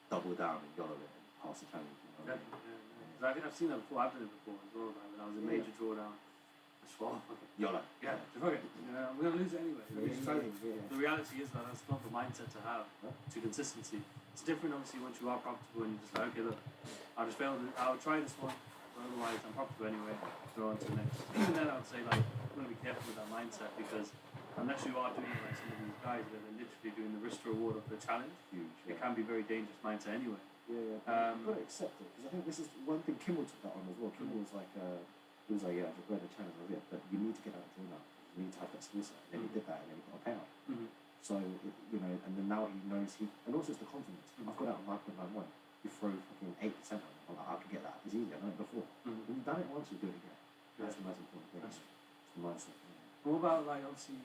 Double down and yellow it and pass the challenge. You know what I mean? Because I think I've seen that before. I've done it before as well. Like when I was in major drawdown, I swore. YOLO. Yeah, fuck it. You know, we're gonna lose it anyway. The reality is that that's not the mindset to have. To consistency. It's different, obviously, once you are profitable and you're just like, okay, look, I'll just fail. I'll try this one, but otherwise I'm profitable anyway. Go on to the next. Even then, I would say like, I'm gonna be careful with that mindset because unless you are doing it like some of these guys where they're literally doing the risk to reward of the challenge, it can be very dangerous mindset anyway. You've got to accept it because I think this is one thing Kimmel took that on as well. Kimmel was like, he was like, yeah, I've read the challenge of it, but you need to get out of drawdown. You need to have that skill set. And then he did that, and then he got a payout. So you know, and then now he knows and also it's the confidence. I've got out of 9.91. You throw fucking 8% on it. I'm like, I can get that. It's easy. I've done it before. When you've done it once, you do it again. That's the most important thing. It's the mindset. What about like obviously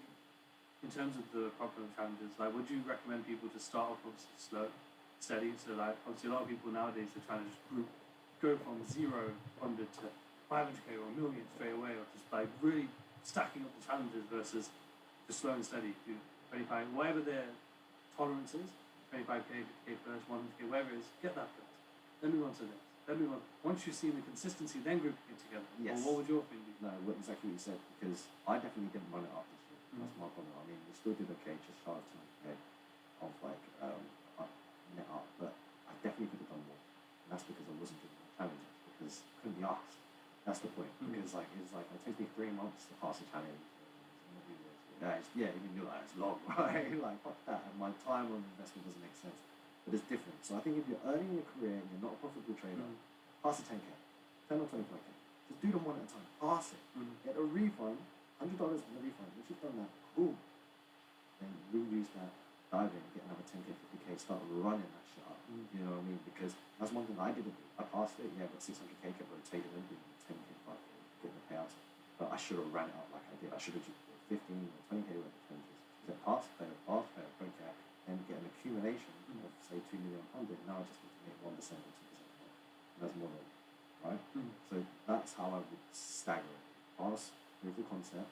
in terms of the problem challenges, like would you recommend people to start off obviously slow, steady? So like obviously a lot of people nowadays are trying to just go from 0 funded to 500k or 1 million straight away, or just like really stacking up the challenges versus just slow and steady. Do 25, whatever their tolerance is, 25k, 50k first, 100k, whatever it is, get that first. Then move on to the next. Then move on. Once you see the consistency, then grouping it together. Yes. Or what would your thing be? No, exactly what you said, because I definitely didn't run it up this year. That's my problem. I mean, we still did okay, just shy of 200k of like net up, but I definitely could have done more. And that's because I wasn't doing my challenges, because I couldn't be asked. That's the point. Because like it's like it takes me 3 months to pass a challenge. Even you're like, it's long, right? Like fuck that. And my time on investment doesn't make sense. But it's different. So I think if you're early in your career and you're not a profitable trader, pass the 10k, 10 or 25k. Just do them one at a time. Pass it. Get a refund, $100 on the refund. Once you've done that, boom. Then reuse that, dive in, get another 10k, 50k, start running that shit up. You know what I mean? Because that's one thing I didn't do. I passed it, got 600k, kept rotating them, doing 10k, 5k, getting the payouts. But I should have ran it up like I did. I should have just 15 or 20k worth of challenges. Because pass, fail, don't care. Then get an accumulation of say 2 million funded. Now I just need to make 1% or 2% more. And that's more than right? So that's how I would stagger it. Pass, prove the concept.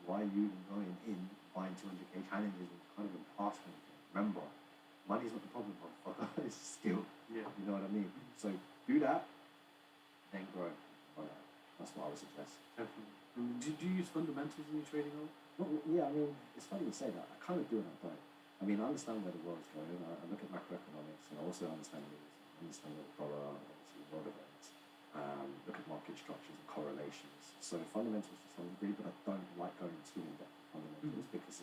Why are you going in buying 200k challenges when you can't even pass anything? Remember, money's not the problem, motherfucker. It's skill. Yeah. You know what I mean? So do that, then grow. That's what I would suggest. Definitely. Do you use fundamentals in your trading? Yeah, I mean, it's funny you say that. I kind of do and I don't. I mean, I understand where the world's going. I look at macroeconomics and I also understand the understand the dollar, obviously world events. Look at market structures and correlations. So fundamentals to some degree, but I don't like going too in depth with fundamentals because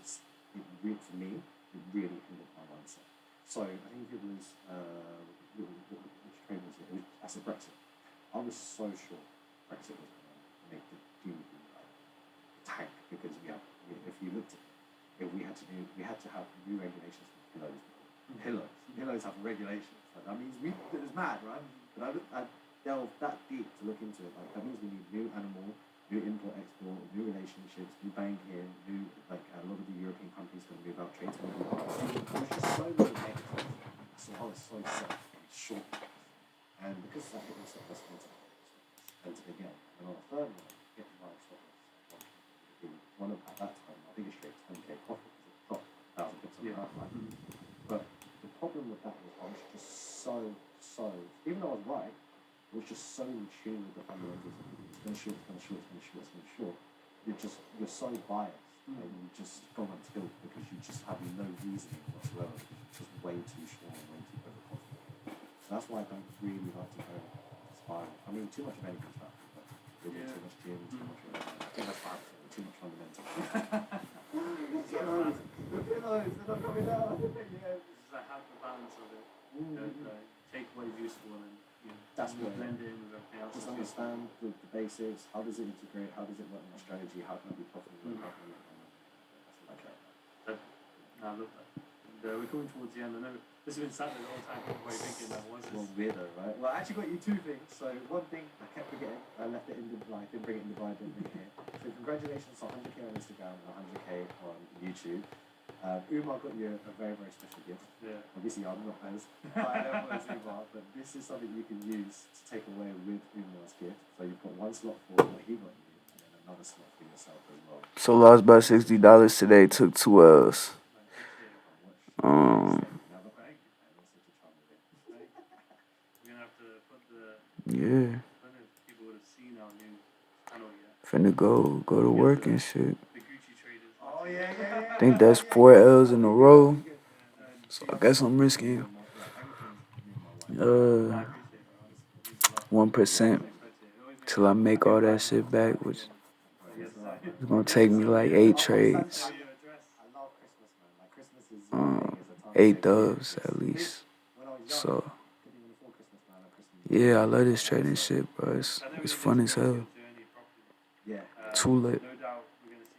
for me, it really hindered my mindset. So I think it was which trade was it? It was as a Brexit. I was so sure Brexit was going to make the GDP tank because if you looked at it, we had to have new regulations for pillows have regulations. Like, that means it was mad, right? But I delved that deep to look into it. Like, that means we need new animal, new import export, new relationships, new banking, new, like, a lot of the European countries going to move out, trade to the world. There's just so many negatives. So I was so set and short. And because that hit us up, let's go to and again. And on a third one, get the right stop loss. One of, at that time, my biggest trade was 10k profit because it dropped 1,000 pips on the right. But the problem with that was I was just so, even though I was right, it was just so in tune with the fundamentals. It's going to short, it's going to short, it's going to short, it's going to short. You're so biased and you just go on tilt because you just have no reasoning whatsoever. It's just way too strong and way too overconfident. So that's why I don't really like to go spiral. I mean, too much of anything's bad. But too much gym, too much too much fat, too much fundamental. The pillows, they're not coming out. It's like have the balance of it. Like, take what is useful and That's what blend in with everything else. just understand the basics. How does it integrate? How does it work in my strategy? How can I be profitable? How can I make money? That's what I care about. No, I love that. And we're coming towards the end. I know this has been sat there the whole time. What are you thinking? Like, what's Well, this? weirdo, right? Well, I actually got you two things. So one thing I kept forgetting, I left it in the like, didn't bring it in the Bible, didn't bring it here. So congratulations on 100k on Instagram and 100k on YouTube. Umar got you a very, very special gift. Yeah. Obviously, I'm not as high level as Umar, but this is something you can use to take away with Umar's gift. So you've got one slot for what he got you, and then another slot for yourself as well. So lost by $60 today. Took 2 L's. Now, look, thank you, man. That's such a charming gift. We're gonna have to put the. Yeah. I don't know if people would have seen our new channel yet. Finna go to work and shit. The Gucci traders. Oh yeah. I think that's 4 L's in a row. So I guess I'm risking 1% till I make all that shit back, which is gonna take me like 8 trades, I love Christmas, man. Like Christmas is a time 8 dubs at least. when I was young, So couldn't even afford Christmas, man. Like Christmas. yeah, I love this trading shit, bro. It's fun as hell. Yeah. Too lit.